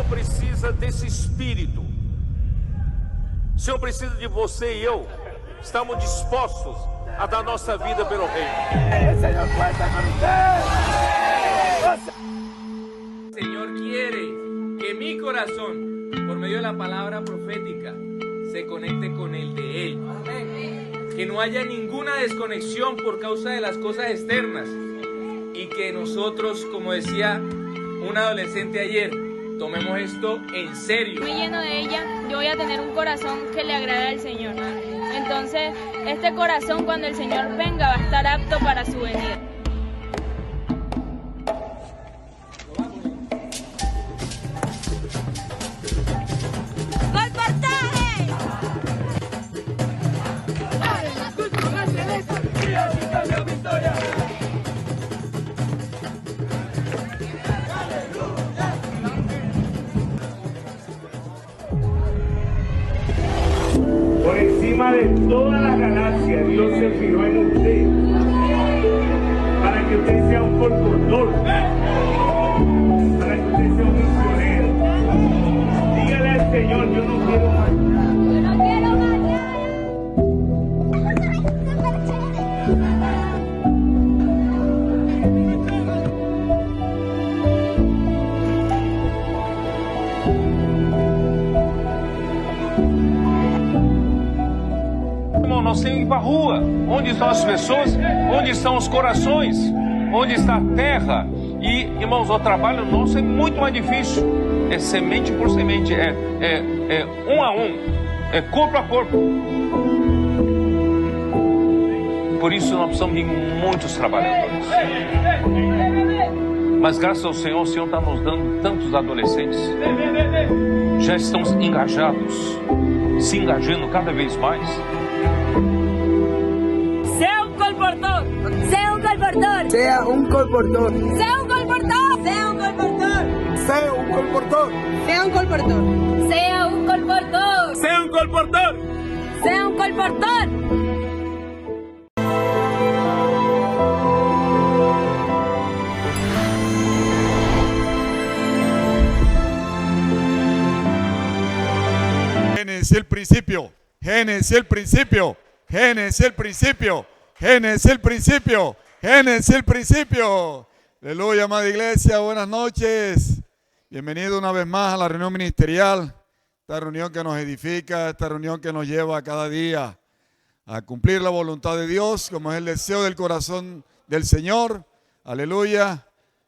precisa desse espírito. O Senhor precisa de você e eu. Estamos dispostos a dar nossa vida pelo reino. El Señor cuenta con usted. El Señor quiere que mi corazón, por medio de la palabra profética, se conecte con el de Él. Que no haya ninguna desconexión por causa de las cosas externas. Y que nosotros, como decía un adolescente ayer, tomemos esto en serio. Muy lleno de ella, yo voy a tener un corazón que le agrade al Señor. Entonces, este corazón, cuando el Señor venga, va a estar apto para su venida. Por encima de toda la galaxia, Dios se fijó en usted para que usted sea un conductor, para que usted sea un misionero. Dígale al Señor, yo no quiero más. Yo no quiero mañana. Nós temos que ir para a rua. Onde estão as pessoas? Onde estão os corações? Onde está a terra? E, irmãos, o trabalho nosso é muito mais difícil. É semente por semente, é um a um, é corpo a corpo. Por isso nós precisamos de muitos trabalhadores. Mas graças ao Senhor, o Senhor está nos dando tantos adolescentes. Já estão engajados, se engajando cada vez mais. Sea un colportor. Sea un colportor. Sea un colportor. Sea un colportor. Sea un colportor. Sea un colportor. Sea un colportor. Sea un colportor. Sea un colportor. Sea un colportor. Génesis el principio, Génesis el principio, Génesis el principio, Génesis el principio, Génesis el principio. Aleluya, amada iglesia, buenas noches. Bienvenido una vez más a la reunión ministerial, esta reunión que nos edifica, esta reunión que nos lleva cada día a cumplir la voluntad de Dios, como es el deseo del corazón del Señor. Aleluya,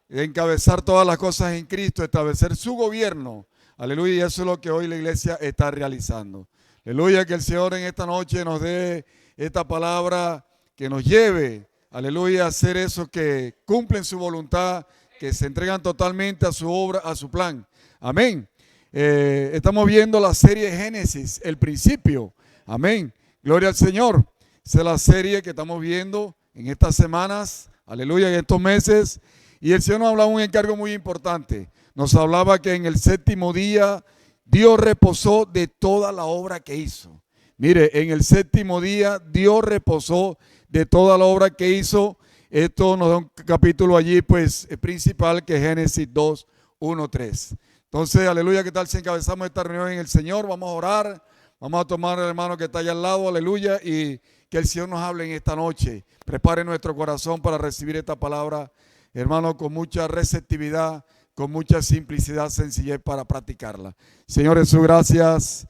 encabezar todas las cosas en Cristo, establecer su gobierno. Aleluya, y eso es lo que hoy la iglesia está realizando. Aleluya, que el Señor en esta noche nos dé esta palabra que nos lleve, aleluya, a hacer eso que cumplen su voluntad, que se entregan totalmente a su obra, a su plan. Amén. Estamos viendo la serie Génesis, el principio. Amén. Gloria al Señor. Esa es la serie que estamos viendo en estas semanas, aleluya, en estos meses. Y el Señor nos hablaba un encargo muy importante. Nos hablaba que en el séptimo día Dios reposó de toda la obra que hizo. Mire, en el séptimo día Dios reposó de toda la obra que hizo. Esto nos da un capítulo allí pues principal que es Génesis 2, 1, 3. Entonces, aleluya, ¿qué tal si encabezamos esta reunión en el Señor? Vamos a orar, vamos a tomar al hermano que está allá al lado, aleluya, y que el Señor nos hable en esta noche. Prepare nuestro corazón para recibir esta palabra, hermano, con mucha receptividad, con mucha simplicidad, sencillez para practicarla. Señor Jesús, gracias.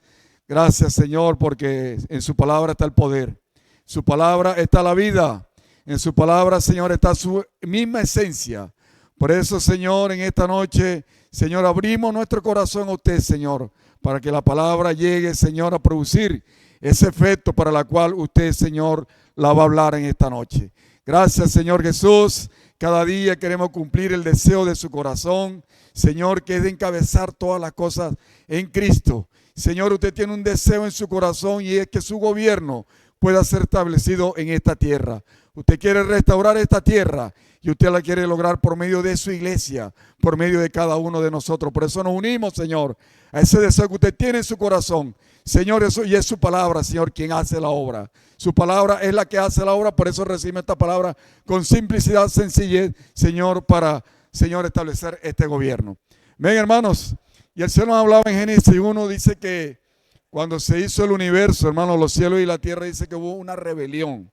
Gracias, Señor, porque en su palabra está el poder. En su palabra está la vida. En su palabra, Señor, está su misma esencia. Por eso, Señor, en esta noche, Señor, abrimos nuestro corazón a usted, Señor, para que la palabra llegue, Señor, a producir ese efecto para la cual usted, Señor, la va a hablar en esta noche. Gracias, Señor Jesús. Cada día queremos cumplir el deseo de su corazón, Señor, que es de encabezar todas las cosas en Cristo. Señor, usted tiene un deseo en su corazón y es que su gobierno pueda ser establecido en esta tierra. Usted quiere restaurar esta tierra y usted la quiere lograr por medio de su iglesia, por medio de cada uno de nosotros. Por eso nos unimos, Señor, a ese deseo que usted tiene en su corazón. Señor, eso, y es su palabra, Señor, quien hace la obra. Su palabra es la que hace la obra, por eso recibe esta palabra con simplicidad, sencillez, Señor, para, Señor, establecer este gobierno. Ven, hermanos, Y el Señor nos hablaba en Génesis 1, dice que cuando se hizo el universo, hermanos, los cielos y la tierra, dice que hubo una rebelión.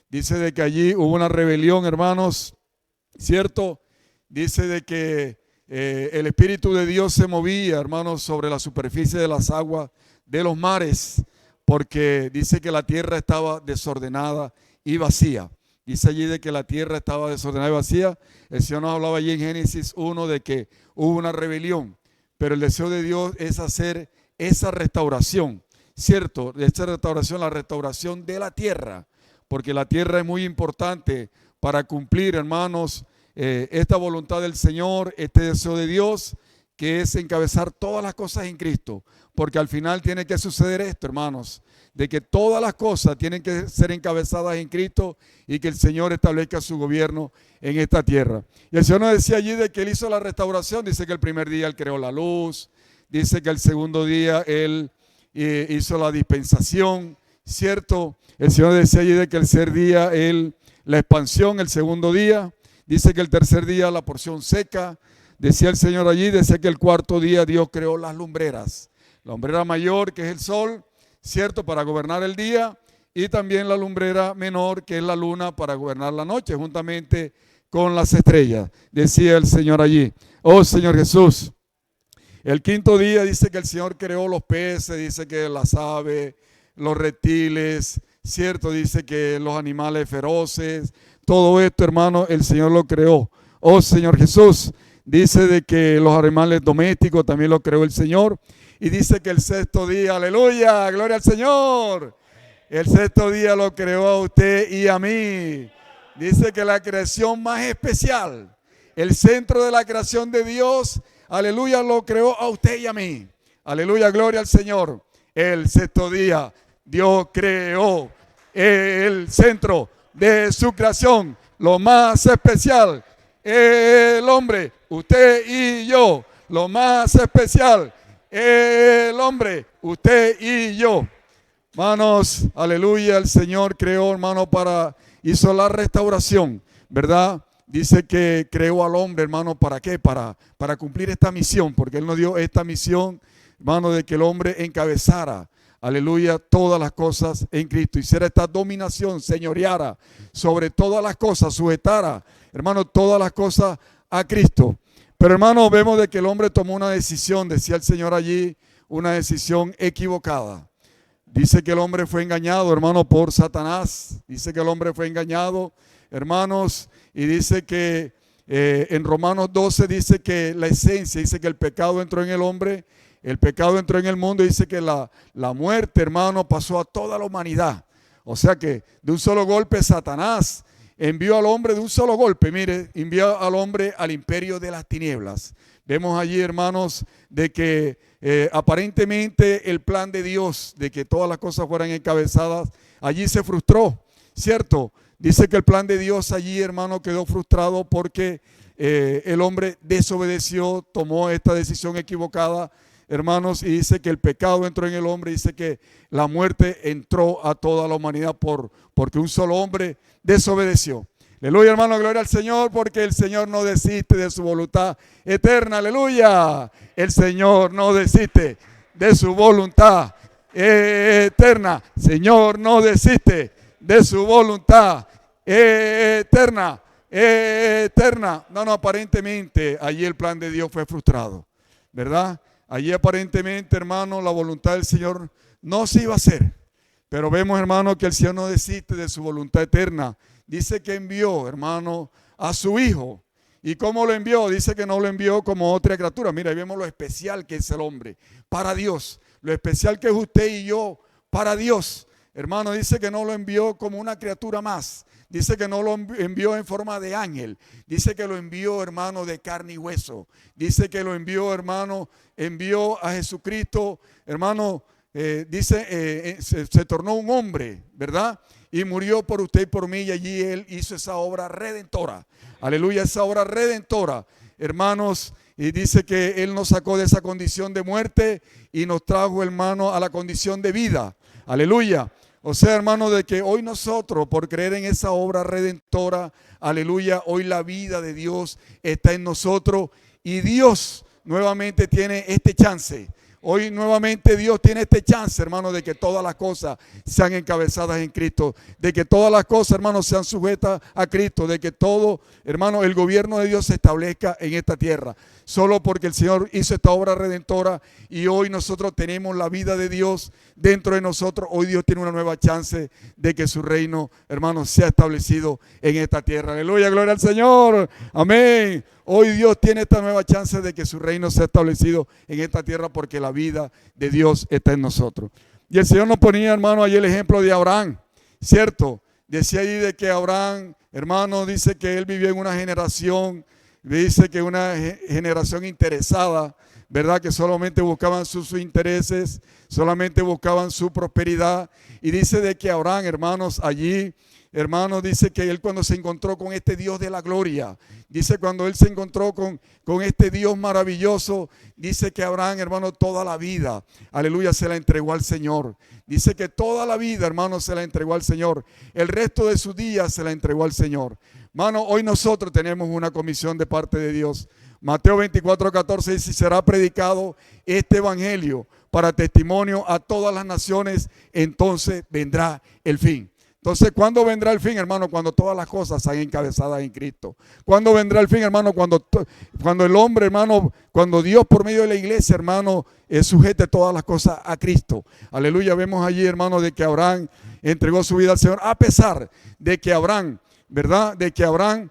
Dice de que allí hubo una rebelión, hermanos, ¿cierto? Dice de que el Espíritu de Dios se movía, hermanos, sobre la superficie de las aguas de los mares, porque dice que la tierra estaba desordenada y vacía. Dice allí de que la tierra estaba desordenada y vacía. El Señor nos hablaba allí en Génesis 1 de que hubo una rebelión, pero el deseo de Dios es hacer esa restauración, ¿cierto? Esa restauración, la restauración de la tierra, porque la tierra es muy importante para cumplir, hermanos, esta voluntad del Señor, este deseo de Dios, que es encabezar todas las cosas en Cristo, porque al final tiene que suceder esto, hermanos, de que todas las cosas tienen que ser encabezadas en Cristo y que el Señor establezca su gobierno en esta tierra. Y el Señor nos decía allí de que Él hizo la restauración. Dice que el primer día Él creó la luz, dice que el segundo día Él hizo la dispensación, ¿cierto? El Señor decía allí de que el tercer día Él, la expansión, el segundo día, dice que el tercer día la porción seca, decía el Señor allí, decía que el cuarto día Dios creó las lumbreras, la lumbrera mayor que es el sol, ¿cierto? Para gobernar el día, y también la lumbrera menor que es la luna para gobernar la noche, juntamente con las estrellas, decía el Señor allí. Oh Señor Jesús. El quinto día dice que el Señor creó los peces, dice que las aves, los reptiles, ¿cierto? Dice que los animales feroces, todo esto, hermano, el Señor lo creó. Oh Señor Jesús. Dice de que los animales domésticos también lo creó el Señor. Y dice que el sexto día, aleluya, gloria al Señor. El sexto día lo creó a usted y a mí. Dice que la creación más especial, el centro de la creación de Dios, aleluya, lo creó a usted y a mí. Aleluya, gloria al Señor. El sexto día Dios creó el centro de su creación, lo más especial, el hombre, usted y yo, lo más especial, el hombre, usted y yo. Hermanos, aleluya, el Señor creó, hermano, hizo la restauración, ¿verdad? Dice que creó al hombre, hermano, ¿para qué? Para cumplir esta misión, porque Él nos dio esta misión, hermano, de que el hombre encabezara, aleluya, todas las cosas en Cristo. Hiciera esta dominación, señoreara sobre todas las cosas, sujetara, hermano, todas las cosas a Cristo. Pero, hermano, vemos de que el hombre tomó una decisión, decía el Señor allí, una decisión equivocada. Dice que el hombre fue engañado, hermano, por Satanás. Dice que el hombre fue engañado, hermanos, y dice que en Romanos 12 dice que la esencia, dice que el pecado entró en el hombre, el pecado entró en el mundo, dice que la muerte, hermano, pasó a toda la humanidad. O sea que de un solo golpe Satanás envió al hombre de un solo golpe, mire, envió al hombre al imperio de las tinieblas. Vemos allí, hermanos, de que aparentemente el plan de Dios, de que todas las cosas fueran encabezadas, allí se frustró, ¿cierto? Dice que el plan de Dios allí, hermano, quedó frustrado porque el hombre desobedeció, tomó esta decisión equivocada, hermanos, y dice que el pecado entró en el hombre, dice que la muerte entró a toda la humanidad porque un solo hombre desobedeció. Aleluya, hermano, gloria al Señor, porque el Señor no desiste de su voluntad eterna. Aleluya, el Señor no desiste de su voluntad eterna. Señor no desiste de su voluntad eterna, eterna. No, aparentemente allí el plan de Dios fue frustrado, ¿verdad? Allí aparentemente, hermano, la voluntad del Señor no se iba a hacer. Pero vemos, hermano, que el Señor no desiste de su voluntad eterna. Dice que envió, hermano, a su Hijo. ¿Y cómo lo envió? Dice que no lo envió como otra criatura. Mira, ahí vemos lo especial que es el hombre para Dios. Lo especial que es usted y yo para Dios. Hermano, dice que no lo envió como una criatura más. Dice que no lo envió en forma de ángel. Dice que lo envió, hermano, de carne y hueso. Dice que lo envió, hermano, envió a Jesucristo, hermano, se tornó un hombre, ¿verdad? Y murió por usted y por mí, y allí Él hizo esa obra redentora. Aleluya, esa obra redentora, hermanos. Y dice que Él nos sacó de esa condición de muerte y nos trajo, hermano, a la condición de vida. Aleluya. O sea, hermano, de que hoy nosotros, por creer en esa obra redentora, aleluya, hoy la vida de Dios está en nosotros y Dios nuevamente tiene este chance. Hoy nuevamente Dios tiene este chance, hermano, de que todas las cosas sean encabezadas en Cristo, de que todas las cosas, hermano, sean sujetas a Cristo, de que todo, hermano, el gobierno de Dios se establezca en esta tierra. Solo porque el Señor hizo esta obra redentora y hoy nosotros tenemos la vida de Dios dentro de nosotros. Hoy Dios tiene una nueva chance de que su reino, hermano, sea establecido en esta tierra. Aleluya, gloria al Señor. Amén. Hoy Dios tiene esta nueva chance de que su reino sea establecido en esta tierra porque la vida de Dios está en nosotros. Y el Señor nos ponía, hermano, ahí el ejemplo de Abraham, ¿cierto? Decía allí de que Abraham, hermano, dice que él vivió en una generación, dice que una generación interesada, ¿verdad? Que solamente buscaban sus intereses, solamente buscaban su prosperidad. Y dice de que Abraham, hermanos, allí, hermanos, dice que él cuando se encontró con este Dios de la gloria, dice cuando él se encontró con este Dios maravilloso, dice que Abraham, hermano, toda la vida, aleluya, se la entregó al Señor. Dice que toda la vida, hermano, se la entregó al Señor. El resto de sus días se la entregó al Señor. Hermano, hoy nosotros tenemos una comisión de parte de Dios. Mateo 24:14 dice, será predicado este evangelio para testimonio a todas las naciones, entonces vendrá el fin. Entonces, ¿cuándo vendrá el fin, hermano? Cuando todas las cosas sean encabezadas en Cristo. ¿Cuándo vendrá el fin, hermano? Cuando el hombre, hermano, cuando Dios por medio de la iglesia, hermano, sujete todas las cosas a Cristo. Aleluya, vemos allí, hermano, de que Abraham entregó su vida al Señor, a pesar de que Abraham, ¿verdad? De que Abraham,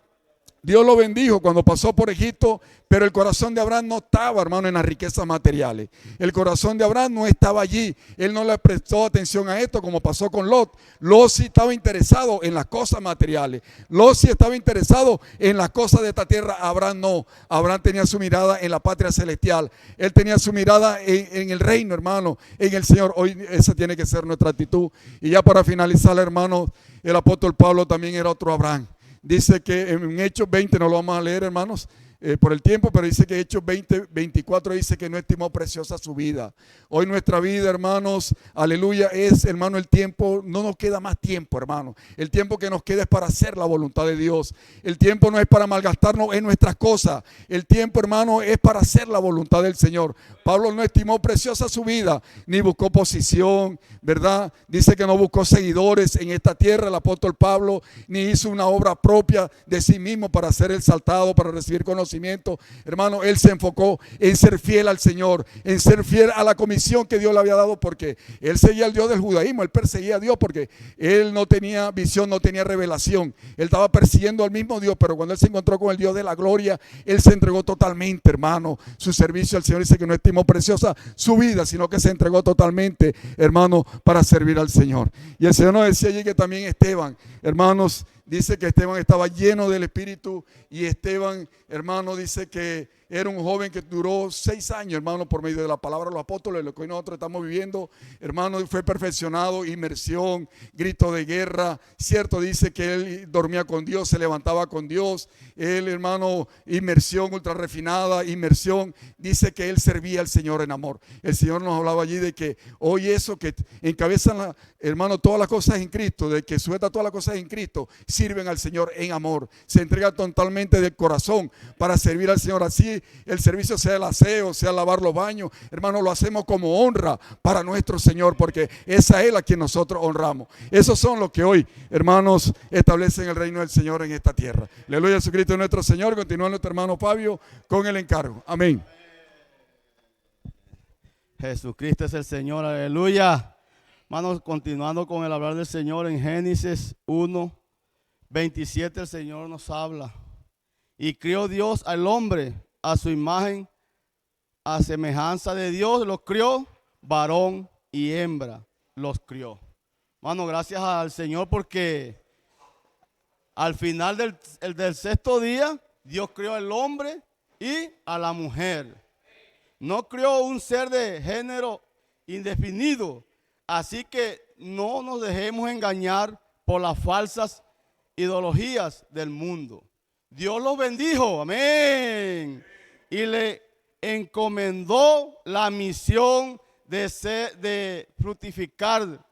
Dios lo bendijo cuando pasó por Egipto, pero el corazón de Abraham no estaba, hermano, en las riquezas materiales. El corazón de Abraham no estaba allí. Él no le prestó atención a esto como pasó con Lot. Lot sí estaba interesado en las cosas materiales. Lot sí estaba interesado en las cosas de esta tierra. Abraham no. Abraham tenía su mirada en la patria celestial. Él tenía su mirada en el reino, hermano, en el Señor. Hoy esa tiene que ser nuestra actitud. Y ya para finalizar, hermano, el apóstol Pablo también era otro Abraham. Dice que en Hechos 20, no lo vamos a leer, hermanos, por el tiempo, pero dice que Hechos 20:24 dice que no estimó preciosa su vida. Hoy nuestra vida, hermanos, aleluya, es, hermano, el tiempo, no nos queda más tiempo, hermano. El tiempo que nos queda es para hacer la voluntad de Dios. El tiempo no es para malgastarnos en nuestras cosas. El tiempo, hermano, es para hacer la voluntad del Señor. Pablo no estimó preciosa su vida, ni buscó posición, ¿verdad? Dice que no buscó seguidores en esta tierra, el apóstol Pablo, ni hizo una obra propia de sí mismo para ser exaltado, para recibir conocimiento. Hermano, él se enfocó en ser fiel al Señor, en ser fiel a la comisión que Dios le había dado, porque él seguía al Dios del judaísmo, él perseguía a Dios porque él no tenía visión, no tenía revelación. Él estaba persiguiendo al mismo Dios, pero cuando él se encontró con el Dios de la gloria, él se entregó totalmente, hermano. Su servicio al Señor, dice que no estimó preciosa su vida, sino que se entregó totalmente, hermano, para servir al Señor. Y el Señor nos decía allí que también Esteban, hermanos, dice que Esteban estaba lleno del Espíritu y Esteban, hermano, dice que era un joven que duró 6 años, hermano, por medio de la palabra de los apóstoles, lo que hoy nosotros estamos viviendo, hermano, fue perfeccionado, inmersión, grito de guerra, cierto, dice que él dormía con Dios, se levantaba con Dios, él, hermano, inmersión ultra refinada, inmersión, dice que él servía al Señor en amor. El Señor nos hablaba allí de que hoy eso que encabezan, hermano, todas las cosas en Cristo, de que sujeta todas las cosas en Cristo, sirven al Señor en amor, se entrega totalmente del corazón para servir al Señor. Así el servicio, sea el aseo, sea lavar los baños, hermano, lo hacemos como honra para nuestro Señor, porque esa es Él a quien nosotros honramos. Esos son los que hoy, hermanos, establecen el reino del Señor en esta tierra. Aleluya, Jesucristo nuestro Señor. Continúa nuestro hermano Fabio con el encargo. Amén. Jesucristo es el Señor, aleluya. Hermanos, continuando con el hablar del Señor en Génesis 1:27, el Señor nos habla. Y crió Dios al hombre a su imagen, a semejanza de Dios, los crió, varón y hembra los crió. Hermano, gracias al Señor porque al final del 6º día, Dios crió al hombre y a la mujer. No crió un ser de género indefinido. Así que no nos dejemos engañar por las falsas ideologías del mundo. Dios los bendijo, amén. Y le encomendó la misión de fructificar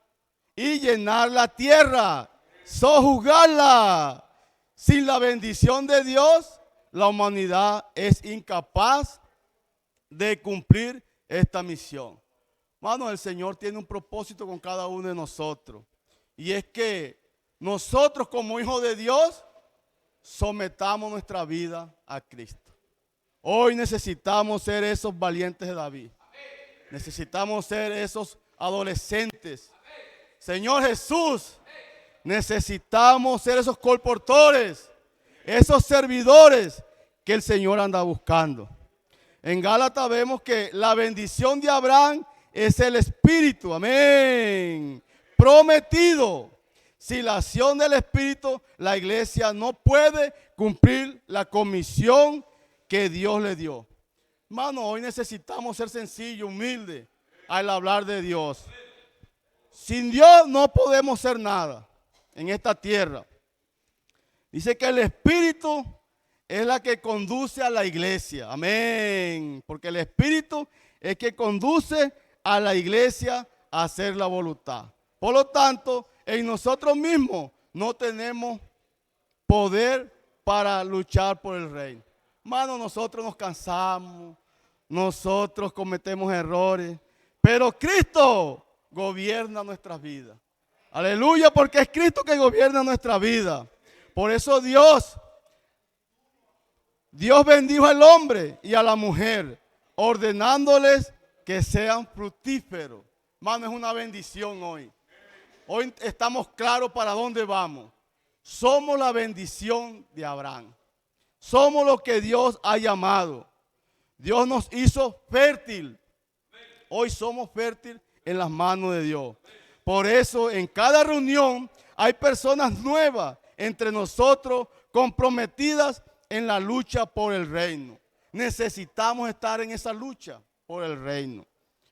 y llenar la tierra, sojuzgarla. Sin la bendición de Dios, la humanidad es incapaz de cumplir esta misión. Hermano, el Señor tiene un propósito con cada uno de nosotros. Y es que nosotros como hijos de Dios sometamos nuestra vida a Cristo. Hoy necesitamos ser esos valientes de David. Necesitamos ser esos adolescentes. Señor Jesús, necesitamos ser esos colportores, esos servidores que el Señor anda buscando. En Gálatas vemos que la bendición de Abraham es el Espíritu, amén, prometido. Sin la acción del Espíritu, la iglesia no puede cumplir la comisión que Dios le dio. Hermano, hoy necesitamos ser sencillos, humildes al hablar de Dios. Sin Dios no podemos ser nada en esta tierra. Dice que el Espíritu es la que conduce a la iglesia. Amén. Porque el Espíritu es que conduce a la iglesia a hacer la voluntad. Por lo tanto, en nosotros mismos no tenemos poder para luchar por el reino. Hermano, nosotros nos cansamos, nosotros cometemos errores, pero Cristo gobierna nuestras vidas. Aleluya, porque es Cristo que gobierna nuestra vida. Por eso Dios bendijo al hombre y a la mujer, ordenándoles que sean fructíferos. Hermano, es una bendición hoy. Hoy estamos claros para dónde vamos. Somos la bendición de Abraham. Somos lo que Dios ha llamado. Dios nos hizo fértil. Hoy somos fértiles en las manos de Dios. Por eso en cada reunión hay personas nuevas entre nosotros comprometidas en la lucha por el reino. Necesitamos estar en esa lucha por el reino.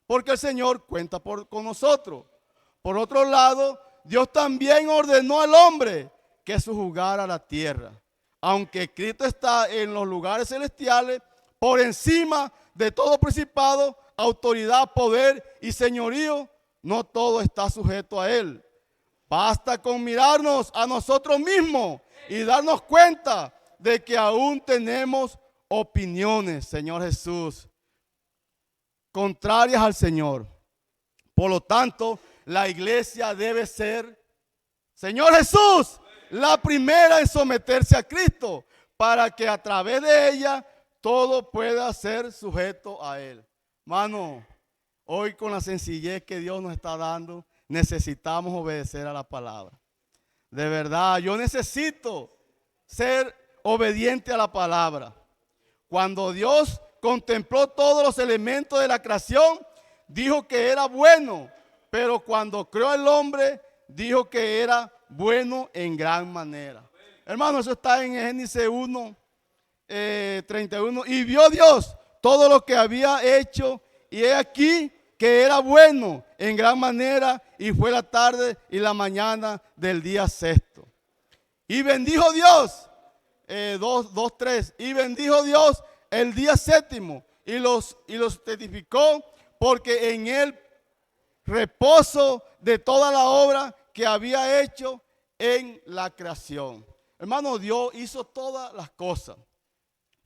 Porque el Señor cuenta con nosotros. Por otro lado, Dios también ordenó al hombre que sujugara la tierra. Aunque Cristo está en los lugares celestiales, por encima de todo principado, autoridad, poder y señorío, no todo está sujeto a Él. Basta con mirarnos a nosotros mismos y darnos cuenta de que aún tenemos opiniones, Señor Jesús, contrarias al Señor. Por lo tanto, la iglesia debe ser, Señor Jesús, la primera en someterse a Cristo, para que a través de ella todo pueda ser sujeto a Él. Hermano, hoy con la sencillez que Dios nos está dando, necesitamos obedecer a la palabra. De verdad, yo necesito ser obediente a la palabra. Cuando Dios contempló todos los elementos de la creación, dijo que era bueno, pero cuando creó al hombre, dijo que era bueno en gran manera. Hermano, eso está en Génesis 1, 31. Y vio Dios todo lo que había hecho, y he aquí que era bueno en gran manera, y fue la tarde y la mañana del día sexto. Y bendijo Dios, 2:3, y bendijo Dios el día séptimo, y los testificó, porque en él reposo de toda la obra que había hecho en la creación. Hermano, Dios hizo todas las cosas.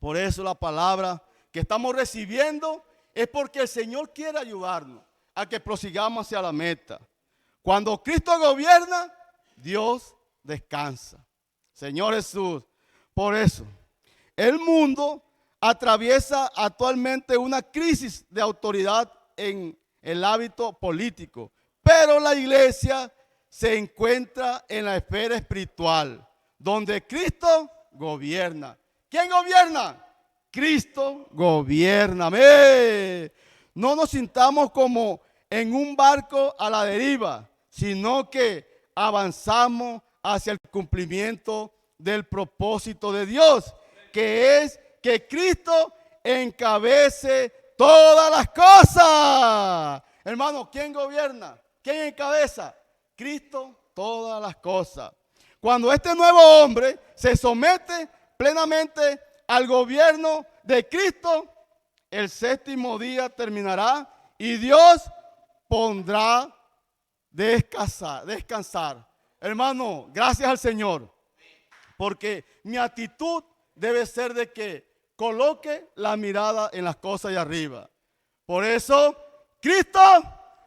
Por eso la palabra que estamos recibiendo es porque el Señor quiere ayudarnos a que prosigamos hacia la meta. Cuando Cristo gobierna, Dios descansa. Señor Jesús, por eso el mundo atraviesa actualmente una crisis de autoridad en el hábito político, pero la iglesia se encuentra en la esfera espiritual, donde Cristo gobierna. ¿Quién gobierna? Cristo gobierna. Amén. No nos sintamos como en un barco a la deriva, sino que avanzamos hacia el cumplimiento del propósito de Dios, que es que Cristo encabece todas las cosas. Hermano, ¿quién gobierna? ¿Quién encabeza? Cristo todas las cosas. Cuando este nuevo hombre se somete plenamente al gobierno de Cristo, el séptimo día terminará y Dios pondrá descansar. Hermano, gracias al Señor, porque mi actitud debe ser de que coloque la mirada en las cosas de arriba. Por eso, Cristo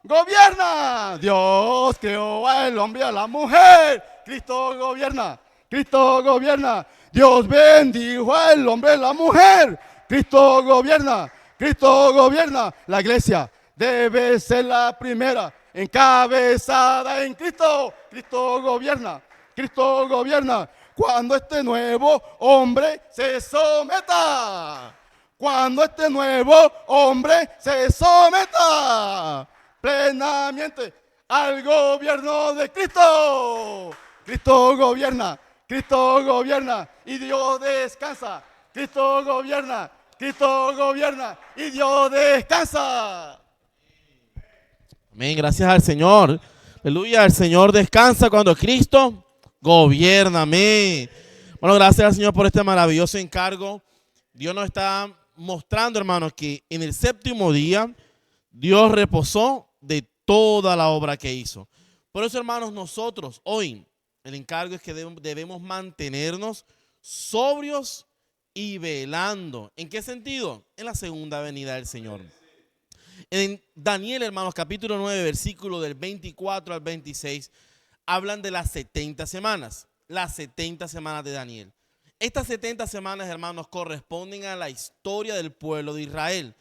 gobierna. Dios creó al hombre y a la mujer. Cristo gobierna. Cristo gobierna. Dios bendijo al hombre y a la mujer. Cristo gobierna. Cristo gobierna. La iglesia debe ser la primera encabezada en Cristo. Cristo gobierna. Cristo gobierna. Cuando este nuevo hombre se someta. Cuando este nuevo hombre se someta plenamente al gobierno de Cristo. Cristo gobierna y Dios descansa. Cristo gobierna y Dios descansa. Amén, gracias al Señor. Aleluya, el Señor descansa cuando Cristo gobierna. Amén. Bueno, gracias al Señor por este maravilloso encargo. Dios nos está mostrando, hermanos, que en el séptimo día Dios reposó de toda la obra que hizo. Por eso, hermanos, nosotros hoy el encargo es que debemos mantenernos sobrios y velando. ¿En qué sentido? En la segunda venida del Señor. En Daniel, hermanos, capítulo 9, versículo del 24 al 26, hablan de las 70 semanas. Las 70 semanas de Daniel. Estas 70 semanas, hermanos, corresponden a la historia del pueblo de Israel.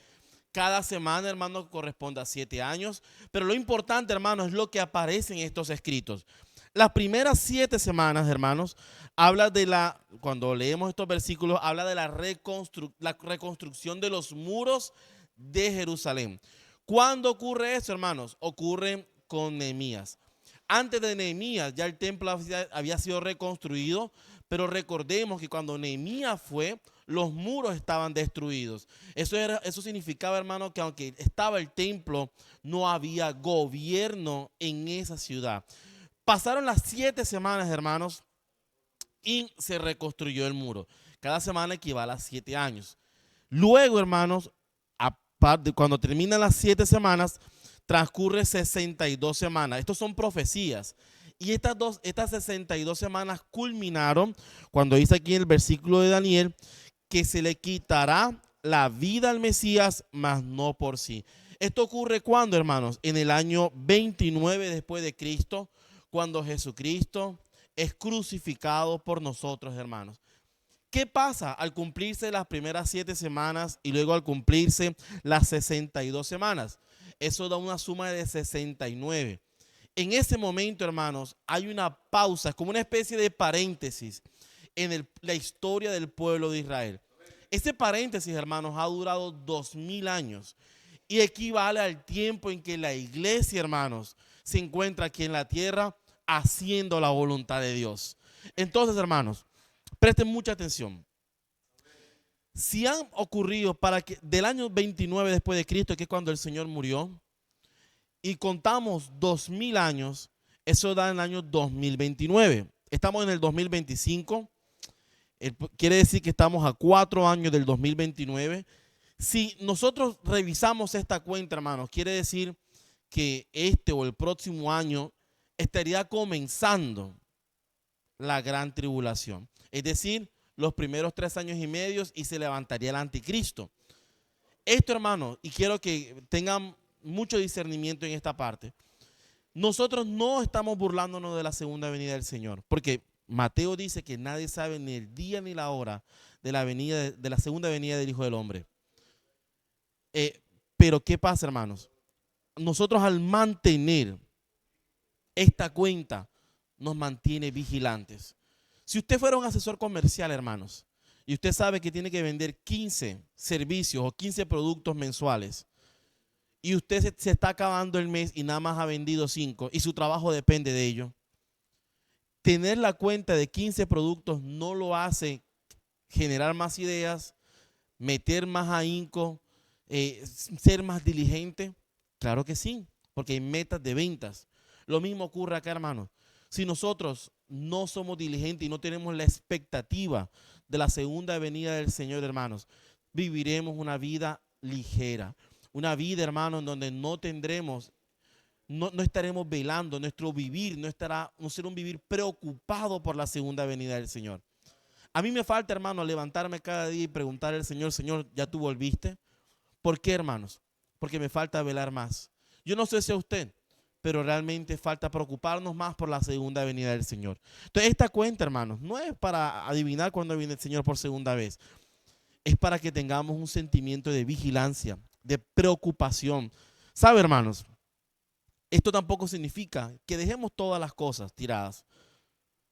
Cada semana, hermanos, corresponde a 7 años. Pero lo importante, hermanos, es lo que aparece en estos escritos. Las primeras 7 semanas, hermanos, habla de cuando leemos estos versículos, habla de la reconstrucción de los muros de Jerusalén. ¿Cuándo ocurre eso, hermanos? Ocurre con Nehemías. Antes de Nehemías ya el templo había sido reconstruido, pero recordemos que cuando Nehemías fue, los muros estaban destruidos. Eso significaba, hermano, que aunque estaba el templo, no había gobierno en esa ciudad. Pasaron las 7 semanas, hermanos, y se reconstruyó el muro. Cada semana equivale a 7 años. Luego, hermanos, cuando terminan las 7 semanas, transcurre 62 semanas. Estos son profecías. Y estas 62 semanas culminaron cuando dice aquí en el versículo de Daniel que se le quitará la vida al Mesías, mas no por sí. Esto ocurre cuando, hermanos, en el año 29 después de Cristo, cuando Jesucristo es crucificado por nosotros, hermanos. ¿Qué pasa al cumplirse las primeras 7 semanas y luego al cumplirse las 62 semanas? Eso da una suma de 69. En ese momento, hermanos, hay una pausa, es como una especie de paréntesis en la historia del pueblo de Israel. Ese paréntesis, hermanos, ha durado 2000 años y equivale al tiempo en que la iglesia, hermanos, se encuentra aquí en la tierra haciendo la voluntad de Dios. Entonces, hermanos, presten mucha atención. Si han ocurrido del año 29 después de Cristo, que es cuando el Señor murió, y contamos 2000 años, eso da en el año 2029. Estamos en el 2025. Quiere decir que estamos a 4 años del 2029. Si nosotros revisamos esta cuenta, hermanos, quiere decir que este o el próximo año estaría comenzando la gran tribulación. Es decir, los primeros 3 años y medio y se levantaría el anticristo. Esto, hermanos, y quiero que tengan mucho discernimiento en esta parte. Nosotros no estamos burlándonos de la segunda venida del Señor, porque Mateo dice que nadie sabe ni el día ni la hora de la segunda venida del Hijo del Hombre. Pero ¿qué pasa, hermanos? Nosotros al mantener esta cuenta nos mantiene vigilantes. Si usted fuera un asesor comercial, hermanos, y usted sabe que tiene que vender 15 servicios o 15 productos mensuales, y usted se está acabando el mes y nada más ha vendido 5 y su trabajo depende de ello, tener la cuenta de 15 productos no lo hace generar más ideas, meter más ahínco, ser más diligente. Claro que sí, porque hay metas de ventas. Lo mismo ocurre acá, hermanos. Si nosotros no somos diligentes y no tenemos la expectativa de la segunda venida del Señor, hermanos, viviremos una vida ligera. Una vida, hermano, en donde no estaremos velando. Nuestro vivir no será un vivir preocupado por la segunda venida del Señor. A mí me falta, hermano, levantarme cada día y preguntarle al Señor, Señor, ¿ya tú volviste? ¿Por qué, hermanos? Porque me falta velar más. Yo no sé si a usted, pero realmente falta preocuparnos más por la segunda venida del Señor. Entonces, esta cuenta, hermanos, no es para adivinar cuándo viene el Señor por segunda vez. Es para que tengamos un sentimiento de vigilancia, de preocupación. ¿Sabe, hermanos? Esto tampoco significa que dejemos todas las cosas tiradas.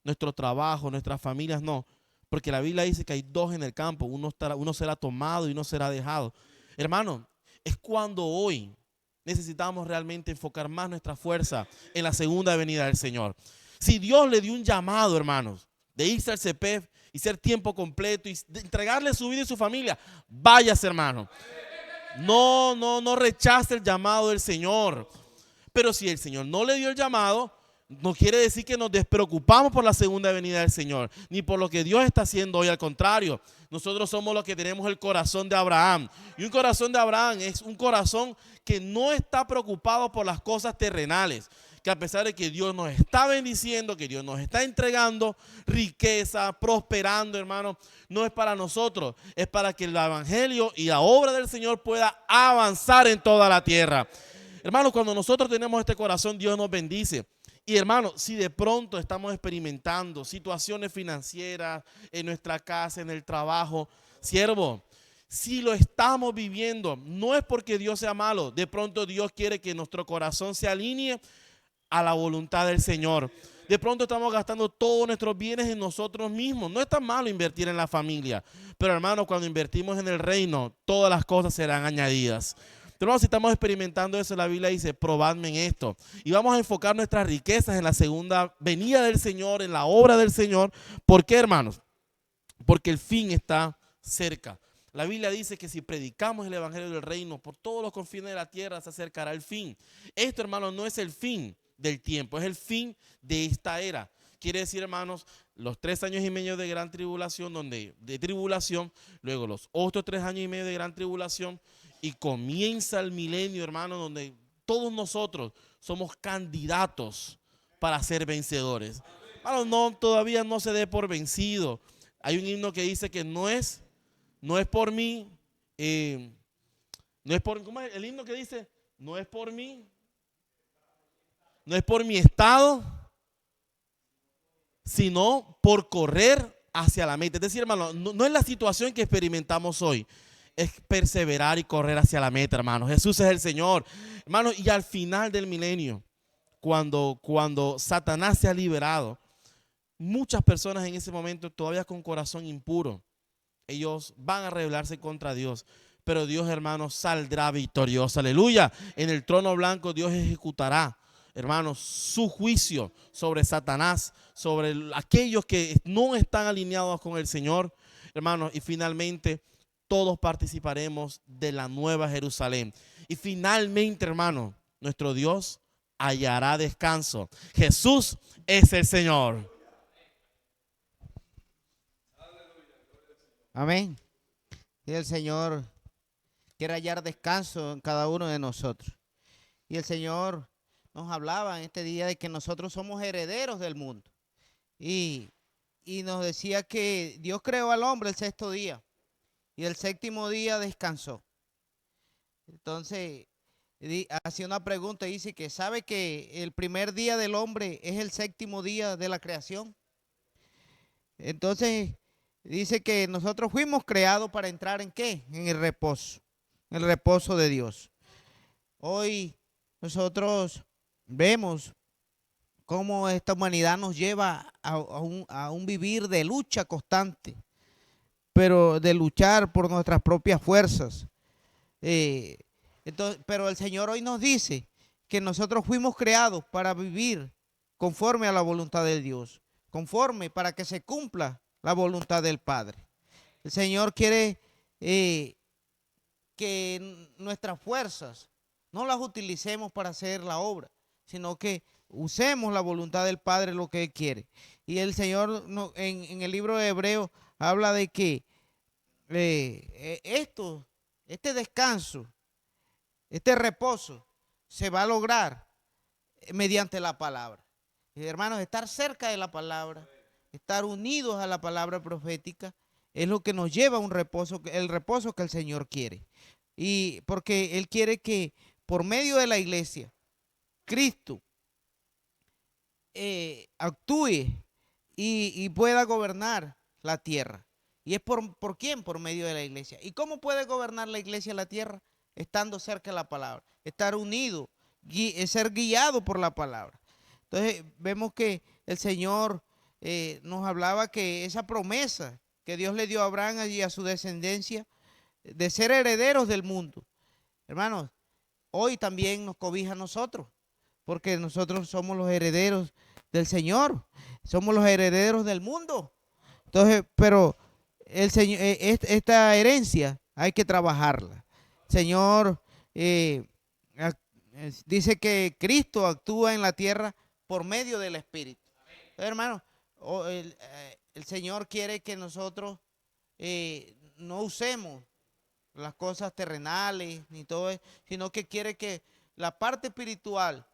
Nuestro trabajo, nuestras familias, no. Porque la Biblia dice que hay dos en el campo. Uno será tomado y uno será dejado. Hermano, es cuando hoy necesitamos realmente enfocar más nuestra fuerza en la segunda venida del Señor. Si Dios le dio un llamado, hermanos, de irse al CEPEF y ser tiempo completo y de entregarle su vida y su familia, váyase, hermano. No rechace el llamado del Señor. Pero si el Señor no le dio el llamado, no quiere decir que nos despreocupamos por la segunda venida del Señor, ni por lo que Dios está haciendo hoy. Al contrario, nosotros somos los que tenemos el corazón de Abraham. Y un corazón de Abraham es un corazón que no está preocupado por las cosas terrenales. Que a pesar de que Dios nos está bendiciendo, que Dios nos está entregando riqueza, prosperando, hermano, no es para nosotros, es para que el evangelio y la obra del Señor pueda avanzar en toda la tierra. Hermano, cuando nosotros tenemos este corazón, Dios nos bendice. Y hermano, si de pronto estamos experimentando situaciones financieras en nuestra casa, en el trabajo, siervo, si lo estamos viviendo, no es porque Dios sea malo. De pronto Dios quiere que nuestro corazón se alinee a la voluntad del Señor. De pronto estamos gastando todos nuestros bienes en nosotros mismos. No es tan malo invertir en la familia, pero hermano, cuando invertimos en el reino, todas las cosas serán añadidas. Hermanos, si estamos experimentando eso, la Biblia dice, probadme en esto. Y vamos a enfocar nuestras riquezas en la segunda venida del Señor, en la obra del Señor. ¿Por qué, hermanos? Porque el fin está cerca. La Biblia dice que si predicamos el evangelio del reino por todos los confines de la tierra, se acercará el fin. Esto, hermanos, no es el fin del tiempo, es el fin de esta era. Quiere decir, hermanos, los 3 años y medio de gran tribulación, luego los otros 3 años y medio de gran tribulación, y comienza el milenio, hermano, donde todos nosotros somos candidatos para ser vencedores. Hermano, todavía no se dé por vencido. Hay un himno que dice que no es por mí, ¿cómo es el himno que dice? No es por mí, no es por mi estado, sino por correr hacia la meta. Es decir, hermano, no es la situación que experimentamos hoy. Es perseverar y correr hacia la meta, hermano. Jesús es el Señor. Hermano, y al final del milenio, cuando Satanás se ha liberado, muchas personas en ese momento todavía con corazón impuro, ellos van a rebelarse contra Dios. Pero Dios, hermano, saldrá victorioso. Aleluya. En el trono blanco Dios ejecutará, hermanos, su juicio sobre Satanás, sobre aquellos que no están alineados con el Señor, hermanos, y finalmente todos participaremos de la nueva Jerusalén. Y finalmente, hermano, nuestro Dios hallará descanso. Jesús es el Señor. Amén. Y el Señor quiere hallar descanso en cada uno de nosotros. Y el Señor nos hablaba en este día de que nosotros somos herederos del mundo. Y nos decía que Dios creó al hombre el 6º día. Y el 7º día descansó. Entonces, hacía una pregunta y dice que sabe que el primer día del hombre es el 7º día de la creación. Entonces, dice que nosotros fuimos creados para entrar ¿en qué? En el reposo de Dios. Hoy nosotros vemos cómo esta humanidad nos lleva a un vivir de lucha constante, pero de luchar por nuestras propias fuerzas. Pero el Señor hoy nos dice que nosotros fuimos creados para vivir conforme a la voluntad de Dios, conforme para que se cumpla la voluntad del Padre. El Señor quiere que nuestras fuerzas no las utilicemos para hacer la obra, sino que usemos la voluntad del Padre, lo que Él quiere. Y el Señor en el libro de Hebreos habla de que este descanso, este reposo se va a lograr mediante la palabra. Y hermanos, estar cerca de la palabra, estar unidos a la palabra profética, es lo que nos lleva a un reposo, el reposo que el Señor quiere. Y porque Él quiere que por medio de la iglesia, Cristo actúe y pueda gobernar la tierra. ¿Y es por quién? Por medio de la iglesia. ¿Y cómo puede gobernar la iglesia la tierra? Estando cerca de la palabra, estar unido, ser guiado por la palabra. Entonces vemos que el Señor nos hablaba que esa promesa que Dios le dio a Abraham y a su descendencia de ser herederos del mundo, hermanos, hoy también nos cobija a nosotros, porque nosotros somos los herederos del Señor, somos los herederos del mundo. Entonces, pero el Señor, esta herencia hay que trabajarla. Señor dice que Cristo actúa en la tierra por medio del Espíritu. Entonces, hermano, el Señor quiere que nosotros no usemos las cosas terrenales ni todo eso, sino que quiere que la parte espiritual.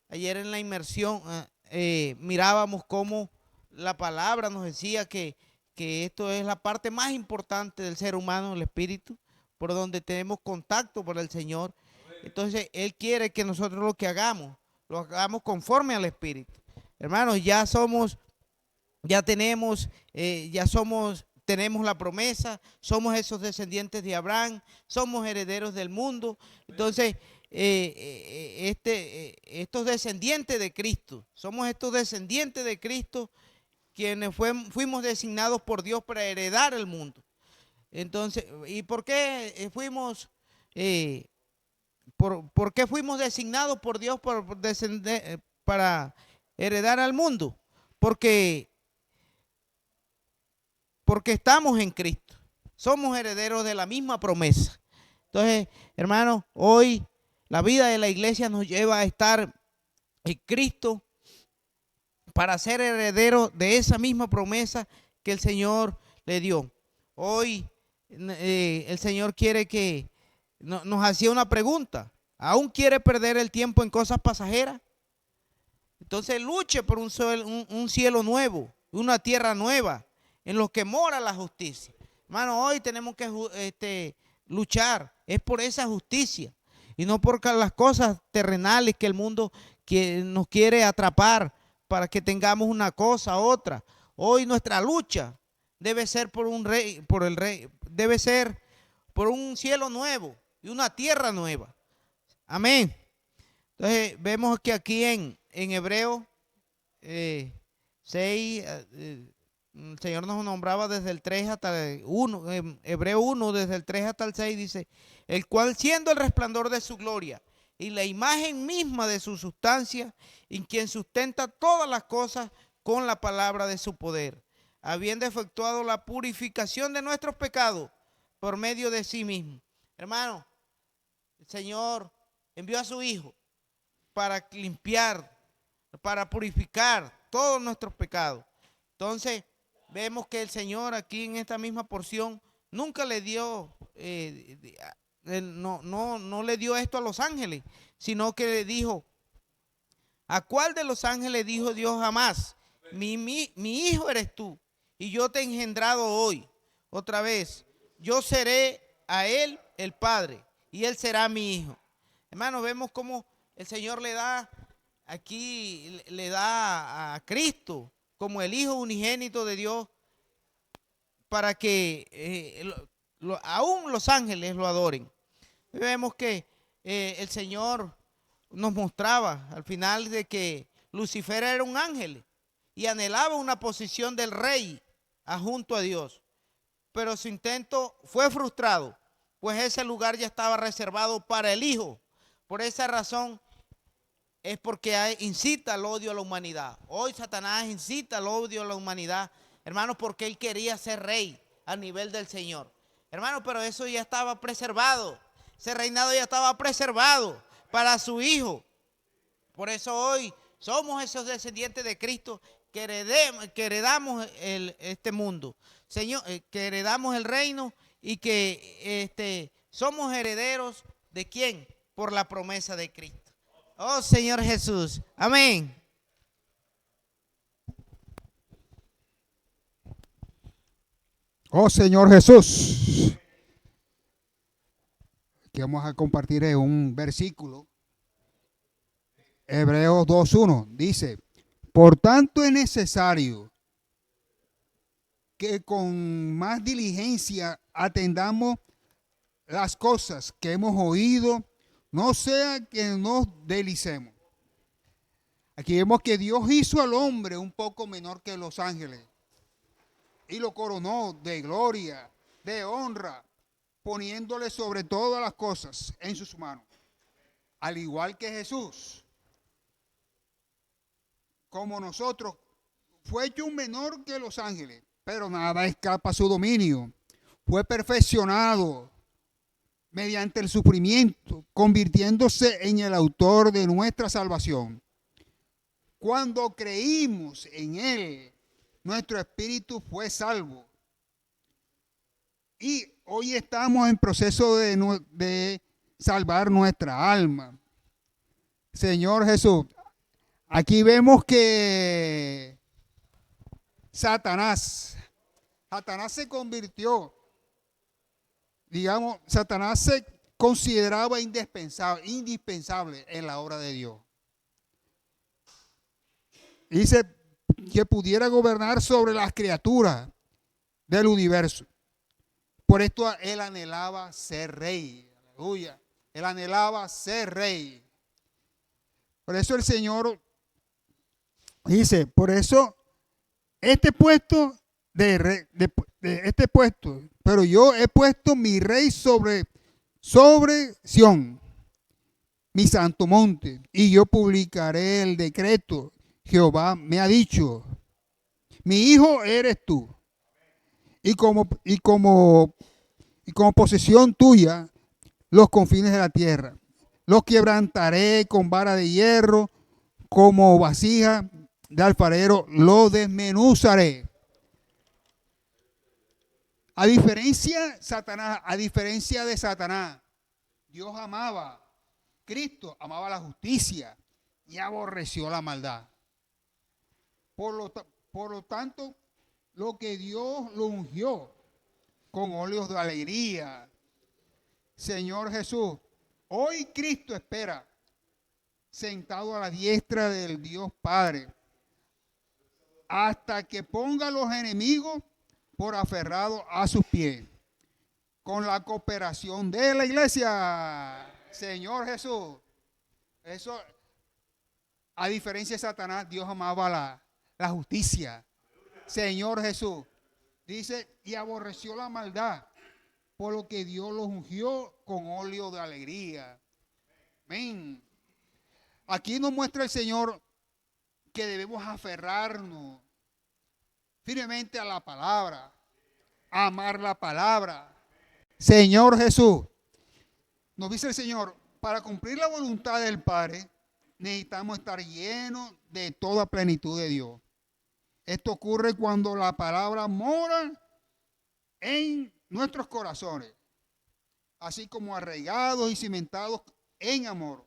Ayer en la inmersión mirábamos cómo la palabra nos decía que esto es la parte más importante del ser humano, el espíritu, por donde tenemos contacto por el Señor. Entonces Él quiere que nosotros lo hagamos conforme al Espíritu. Hermanos, tenemos la promesa, somos esos descendientes de Abraham, somos herederos del mundo. Entonces, estos descendientes de Cristo, somos estos descendientes de Cristo quienes fuimos designados por Dios para heredar el mundo. Entonces, ¿y por qué fuimos designados por Dios para heredar al mundo? Porque estamos en Cristo. Somos herederos de la misma promesa. Entonces, hermanos, hoy la vida de la iglesia nos lleva a estar en Cristo para ser herederos de esa misma promesa que el Señor le dio. Hoy el Señor quiere que nos hacía una pregunta. ¿Aún quiere perder el tiempo en cosas pasajeras? Entonces luche por un cielo nuevo, una tierra nueva, en los que mora la justicia. Hermano, hoy tenemos que luchar, es por esa justicia, y no por las cosas terrenales que el mundo nos quiere atrapar para que tengamos una cosa u otra. Hoy nuestra lucha debe ser por el rey, debe ser por un cielo nuevo y una tierra nueva. Amén. Entonces vemos que aquí en Hebreo 6, el Señor nos nombraba desde el 3 hasta el 1, en Hebreo 1, desde el 3 hasta el 6 dice, el cual siendo el resplandor de su gloria y la imagen misma de su sustancia, en quien sustenta todas las cosas con la palabra de su poder, habiendo efectuado la purificación de nuestros pecados por medio de sí mismo. Hermano, el Señor envió a su Hijo para limpiar, para purificar todos nuestros pecados. Entonces, vemos que el Señor aquí en esta misma porción nunca le dio, no le dio esto a los ángeles, sino que le dijo, ¿a cuál de los ángeles dijo Dios jamás? Mi hijo eres tú, y yo te he engendrado hoy. Otra vez, yo seré a él el Padre, y él será mi hijo. Hermanos, vemos cómo el Señor le da a Cristo como el Hijo unigénito de Dios para que aún los ángeles lo adoren. Vemos que el Señor nos mostraba al final de que Lucifer era un ángel y anhelaba una posición del rey junto a Dios, pero su intento fue frustrado, pues ese lugar ya estaba reservado para el Hijo. Por esa razón es porque incita al odio a la humanidad. Hoy Satanás incita al odio a la humanidad, hermanos, porque él quería ser rey a nivel del Señor. Hermanos, pero eso ya estaba preservado. Ese reinado ya estaba preservado para su Hijo. Por eso hoy somos esos descendientes de Cristo que heredamos este mundo. Señor, que heredamos el reino y que somos herederos ¿de quién? Por la promesa de Cristo. Oh Señor Jesús. Amén. Oh Señor Jesús. Aquí vamos a compartir un versículo. Hebreos 2:1 dice: por tanto es necesario que con más diligencia atendamos las cosas que hemos oído, no sea que nos deslicemos. Aquí vemos que Dios hizo al hombre un poco menor que los ángeles y lo coronó de gloria, de honra, poniéndole sobre todas las cosas en sus manos. Al igual que Jesús, como nosotros, fue hecho un menor que los ángeles, pero nada escapa a su dominio. Fue perfeccionado mediante el sufrimiento, convirtiéndose en el autor de nuestra salvación. Cuando creímos en Él, nuestro espíritu fue salvo. Y hoy estamos en proceso de salvar nuestra alma. Señor Jesús, aquí vemos que Satanás se convirtió, Satanás se consideraba indispensable en la obra de Dios. Dice que pudiera gobernar sobre las criaturas del universo. Por esto él anhelaba ser rey. Aleluya. Él anhelaba ser rey. Por eso el Señor dice, por eso este puesto este puesto, pero yo he puesto mi rey sobre Sión, mi santo monte, y yo publicaré el decreto. Jehová me ha dicho, mi hijo eres tú, y como posesión tuya los confines de la tierra. Los quebrantaré con vara de hierro, como vasija de alfarero, lo desmenuzaré. A diferencia de Satanás, Dios amaba, Cristo amaba la justicia y aborreció la maldad. Por lo tanto, lo que Dios lo ungió con óleos de alegría. Señor Jesús, hoy Cristo espera, sentado a la diestra del Dios Padre, hasta que ponga a los enemigos por aferrados a sus pies, con la cooperación de la iglesia. Señor Jesús, eso, a diferencia de Satanás, Dios amaba la justicia. Señor Jesús, dice, y aborreció la maldad, por lo que Dios los ungió con óleo de alegría. Amén. Aquí nos muestra el Señor que debemos aferrarnos firmemente a la palabra, amar la palabra. Señor Jesús, nos dice el Señor, para cumplir la voluntad del Padre, necesitamos estar llenos de toda plenitud de Dios. Esto ocurre cuando la palabra mora en nuestros corazones, así como arraigados y cimentados en amor.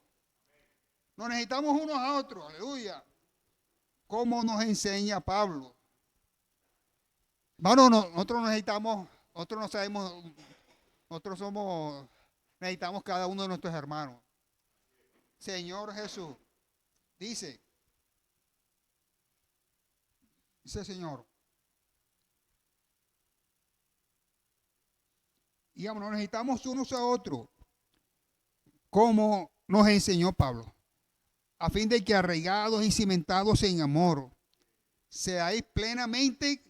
Nos necesitamos unos a otros, aleluya, como nos enseña Pablo. Bueno, nosotros necesitamos, nosotros no sabemos, necesitamos cada uno de nuestros hermanos. Señor Jesús, dice Señor, y nos necesitamos unos a otros, como nos enseñó Pablo, a fin de que arraigados y cimentados en amor, seáis plenamente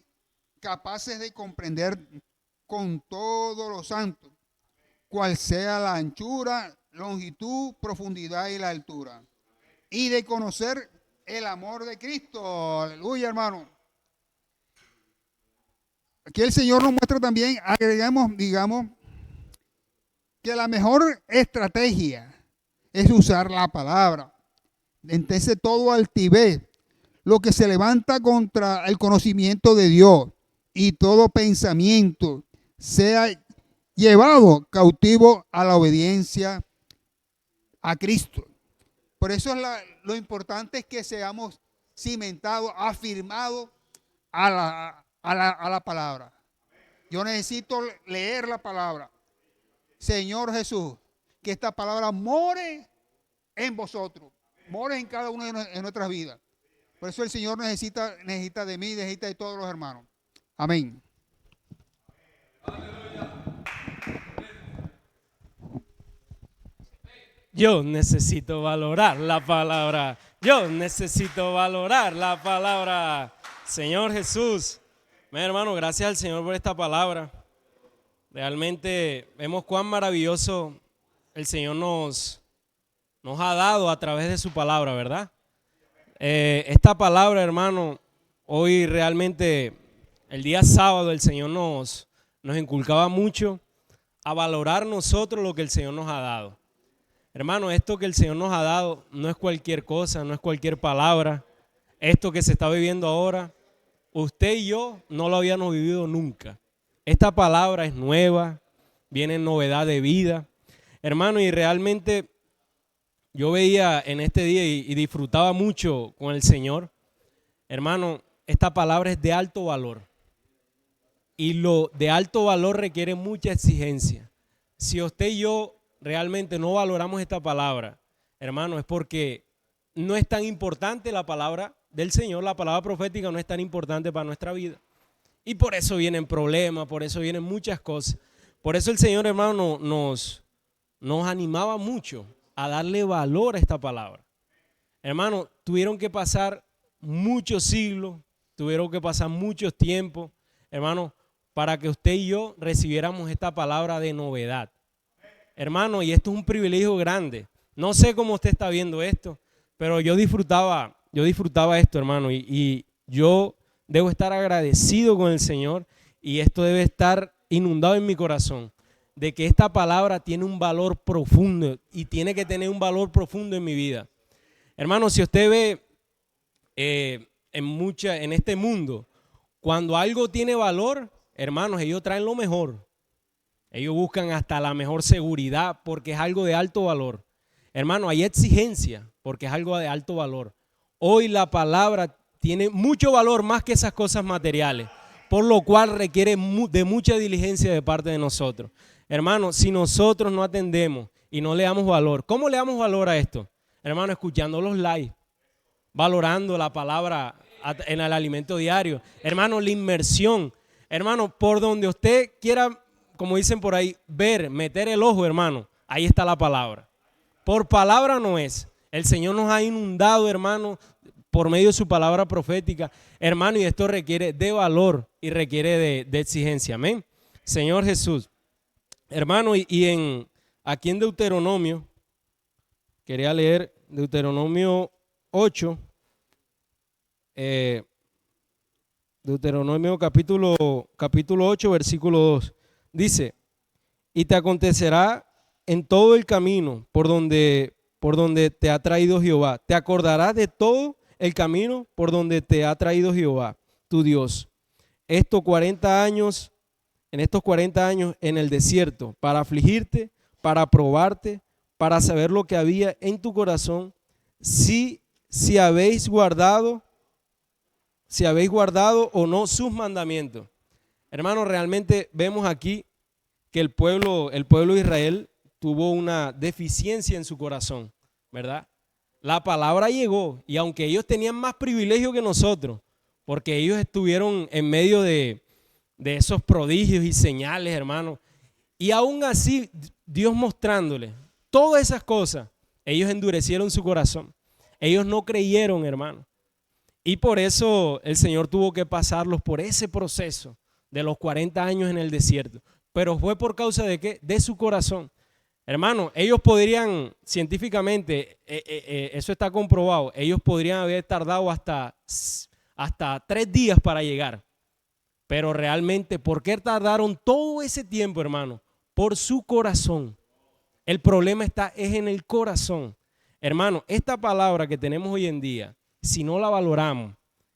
capaces de comprender con todos los santos cuál sea la anchura, longitud, profundidad y la altura, y de conocer el amor de Cristo. Aleluya, hermano. Aquí el Señor nos muestra también, digamos, que la mejor estrategia es usar la palabra. Entonces todo altivez, lo que se levanta contra el conocimiento de Dios, y todo pensamiento sea llevado cautivo a la obediencia a Cristo. Por eso lo importante es que seamos cimentados, afirmados a la palabra. Yo necesito leer la palabra. Señor Jesús, que esta palabra more en vosotros, more en cada uno de nuestras vidas. Por eso el Señor necesita de mí, necesita de todos los hermanos. Amén. Yo necesito valorar la palabra. Yo necesito valorar la palabra. Señor Jesús. Mi hermano, gracias al Señor por esta palabra. Realmente vemos cuán maravilloso el Señor nos ha dado a través de su palabra, ¿verdad? Esta palabra, hermano, hoy realmente, el día sábado, el Señor nos inculcaba mucho a valorar nosotros lo que el Señor nos ha dado. Hermano, esto que el Señor nos ha dado no es cualquier cosa, no es cualquier palabra. Esto que se está viviendo ahora, usted y yo no lo habíamos vivido nunca. Esta palabra es nueva, viene en novedad de vida. Hermano, y realmente yo veía en este día y disfrutaba mucho con el Señor. Hermano, esta palabra es de alto valor. Y lo de alto valor requiere mucha exigencia. Si usted y yo realmente no valoramos esta palabra, hermano, es porque no es tan importante la palabra del Señor, la palabra profética no es tan importante para nuestra vida. Y por eso vienen problemas, por eso vienen muchas cosas. Por eso el Señor, hermano, nos animaba mucho a darle valor a esta palabra. Hermano, tuvieron que pasar muchos siglos, tuvieron que pasar muchos tiempos, hermano, para que usted y yo recibiéramos esta palabra de novedad. Hermano, y esto es un privilegio grande. No sé cómo usted está viendo esto, pero yo disfrutaba esto, hermano, y yo debo estar agradecido con el Señor y esto debe estar inundado en mi corazón, de que esta palabra tiene un valor profundo y tiene que tener un valor profundo en mi vida. Hermano, si usted ve en este mundo, cuando algo tiene valor, hermanos, ellos traen lo mejor. Ellos buscan hasta la mejor seguridad porque es algo de alto valor. Hermano, hay exigencia porque es algo de alto valor. Hoy la palabra tiene mucho valor más que esas cosas materiales, por lo cual requiere de mucha diligencia de parte de nosotros. Hermano, si nosotros no atendemos y no le damos valor, ¿cómo le damos valor a esto? Hermano, escuchando los live, valorando la palabra en el alimento diario. Hermano, la inmersión. Hermano, por donde usted quiera, como dicen por ahí, ver, meter el ojo, hermano, ahí está la palabra. Por palabra no es. El Señor nos ha inundado, hermano, por medio de su palabra profética, hermano, y esto requiere de valor y requiere de exigencia. Amén. Señor Jesús. Hermano, aquí en Deuteronomio, quería leer Deuteronomio 8, Deuteronomio capítulo 8, versículo 2. Dice, y te acontecerá en todo el camino por donde te ha traído Jehová. Te acordarás de todo el camino por donde te ha traído Jehová, tu Dios. En estos 40 años en el desierto, para afligirte, para probarte, para saber lo que había en tu corazón, si habéis guardado o no sus mandamientos. Hermano, realmente vemos aquí que el pueblo de Israel tuvo una deficiencia en su corazón, ¿verdad? La palabra llegó y aunque ellos tenían más privilegio que nosotros, porque ellos estuvieron en medio de esos prodigios y señales, hermano, y aún así Dios mostrándoles todas esas cosas, ellos endurecieron su corazón. Ellos no creyeron, hermano. Y por eso el Señor tuvo que pasarlos por ese proceso de los 40 años en el desierto. Pero fue por causa de ¿qué? De su corazón. Hermano, ellos podrían, científicamente, eso está comprobado, ellos podrían haber tardado hasta 3 días para llegar. Pero realmente, ¿por qué tardaron todo ese tiempo, hermano? Por su corazón. El problema es en el corazón. Hermano, esta palabra que tenemos hoy en día, si no la valoramos,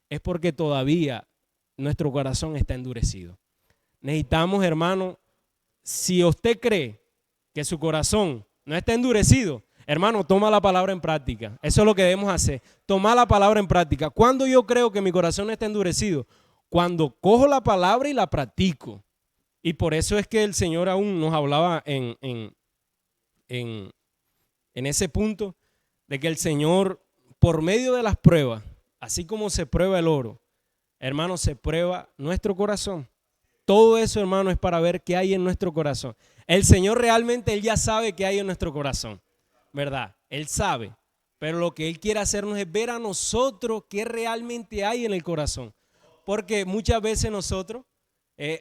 es porque todavía nuestro corazón está endurecido. Necesitamos, hermano, si usted cree que su corazón no está endurecido, hermano, toma la palabra en práctica. Eso es lo que debemos hacer, tomar la palabra en práctica. ¿Cuándo yo creo que mi corazón no está endurecido? Cuando cojo la palabra y la practico. Y por eso es que el Señor aún nos hablaba en ese punto de que el Señor, por medio de las pruebas, así como se prueba el oro, hermano, se prueba nuestro corazón. Todo eso, hermano, es para ver qué hay en nuestro corazón. El Señor realmente, Él ya sabe qué hay en nuestro corazón, ¿verdad? Él sabe, pero lo que Él quiere hacernos es ver a nosotros qué realmente hay en el corazón. Porque muchas veces nosotros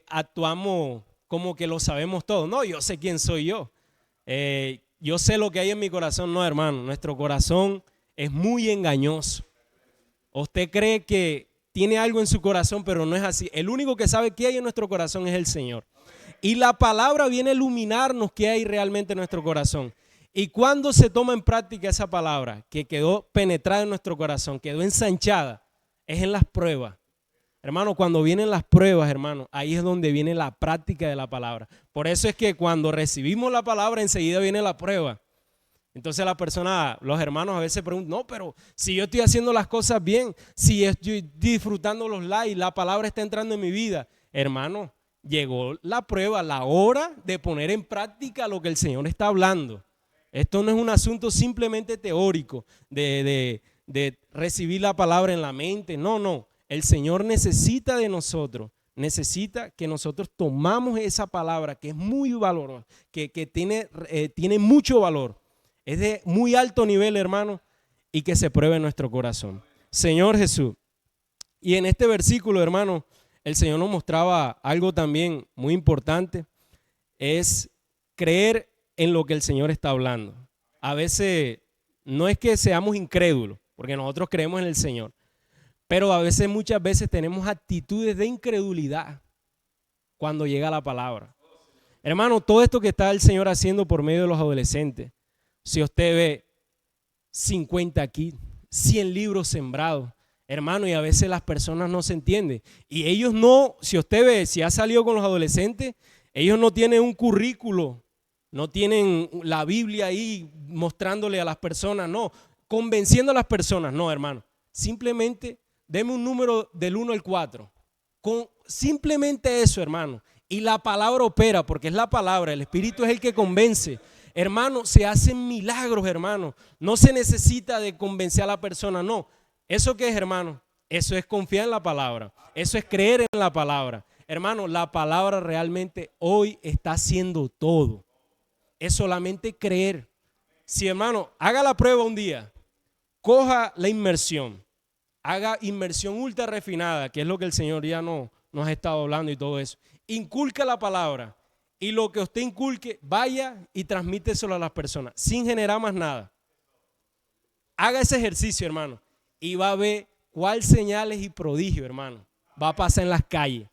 actuamos como que lo sabemos todo. No, yo sé quién soy yo. Yo sé lo que hay en mi corazón. No, hermano, nuestro corazón es muy engañoso. Usted cree que tiene algo en su corazón, pero no es así. El único que sabe qué hay en nuestro corazón es el Señor. Y la palabra viene a iluminarnos qué hay realmente en nuestro corazón. Y cuando se toma en práctica esa palabra, que quedó penetrada en nuestro corazón, quedó ensanchada, es en las pruebas. Hermano, cuando vienen las pruebas, hermano, ahí es donde viene la práctica de la palabra. Por eso es que cuando recibimos la palabra, enseguida viene la prueba. Entonces la persona, los hermanos a veces preguntan, no, pero si yo estoy haciendo las cosas bien, si estoy disfrutando los likes, la palabra está entrando en mi vida. Hermano, llegó la prueba, la hora de poner en práctica lo que el Señor está hablando. Esto no es un asunto simplemente teórico de recibir la palabra en la mente. No, no. El Señor necesita de nosotros, necesita que nosotros tomamos esa palabra que es muy valorosa, que tiene mucho valor, es de muy alto nivel, hermano, y que se pruebe en nuestro corazón. Señor Jesús. Y en este versículo, hermano, el Señor nos mostraba algo también muy importante, es creer en lo que el Señor está hablando. A veces no es que seamos incrédulos, porque nosotros creemos en el Señor, pero a veces, muchas veces tenemos actitudes de incredulidad cuando llega la palabra. Hermano, todo esto que está el Señor haciendo por medio de los adolescentes, si usted ve 50 aquí, 100 libros sembrados, hermano, y a veces las personas no se entienden. Y ellos no, si usted ve, si ha salido con los adolescentes, ellos no tienen un currículo, no tienen la Biblia ahí mostrándole a las personas, no, convenciendo a las personas, no, hermano. Simplemente deme un número del 1 al 4. Con simplemente eso, hermano. Y la palabra opera, porque es la palabra, el Espíritu es el que convence. Hermano, se hacen milagros, hermano. No se necesita de convencer a la persona, no. ¿Eso qué es, hermano? Eso es confiar en la palabra. Eso es creer en la palabra. Hermano, la palabra realmente hoy está haciendo todo. Es solamente creer. Si, hermano, haga la prueba un día, coja la inmersión, haga inmersión ultra refinada, que es lo que el Señor ya nos ha estado hablando y todo eso. Inculca la palabra y lo que usted inculque, vaya y transmíteselo a las personas sin generar más nada. Haga ese ejercicio, hermano, y va a ver cuál señales y prodigio, hermano, va a pasar en las calles.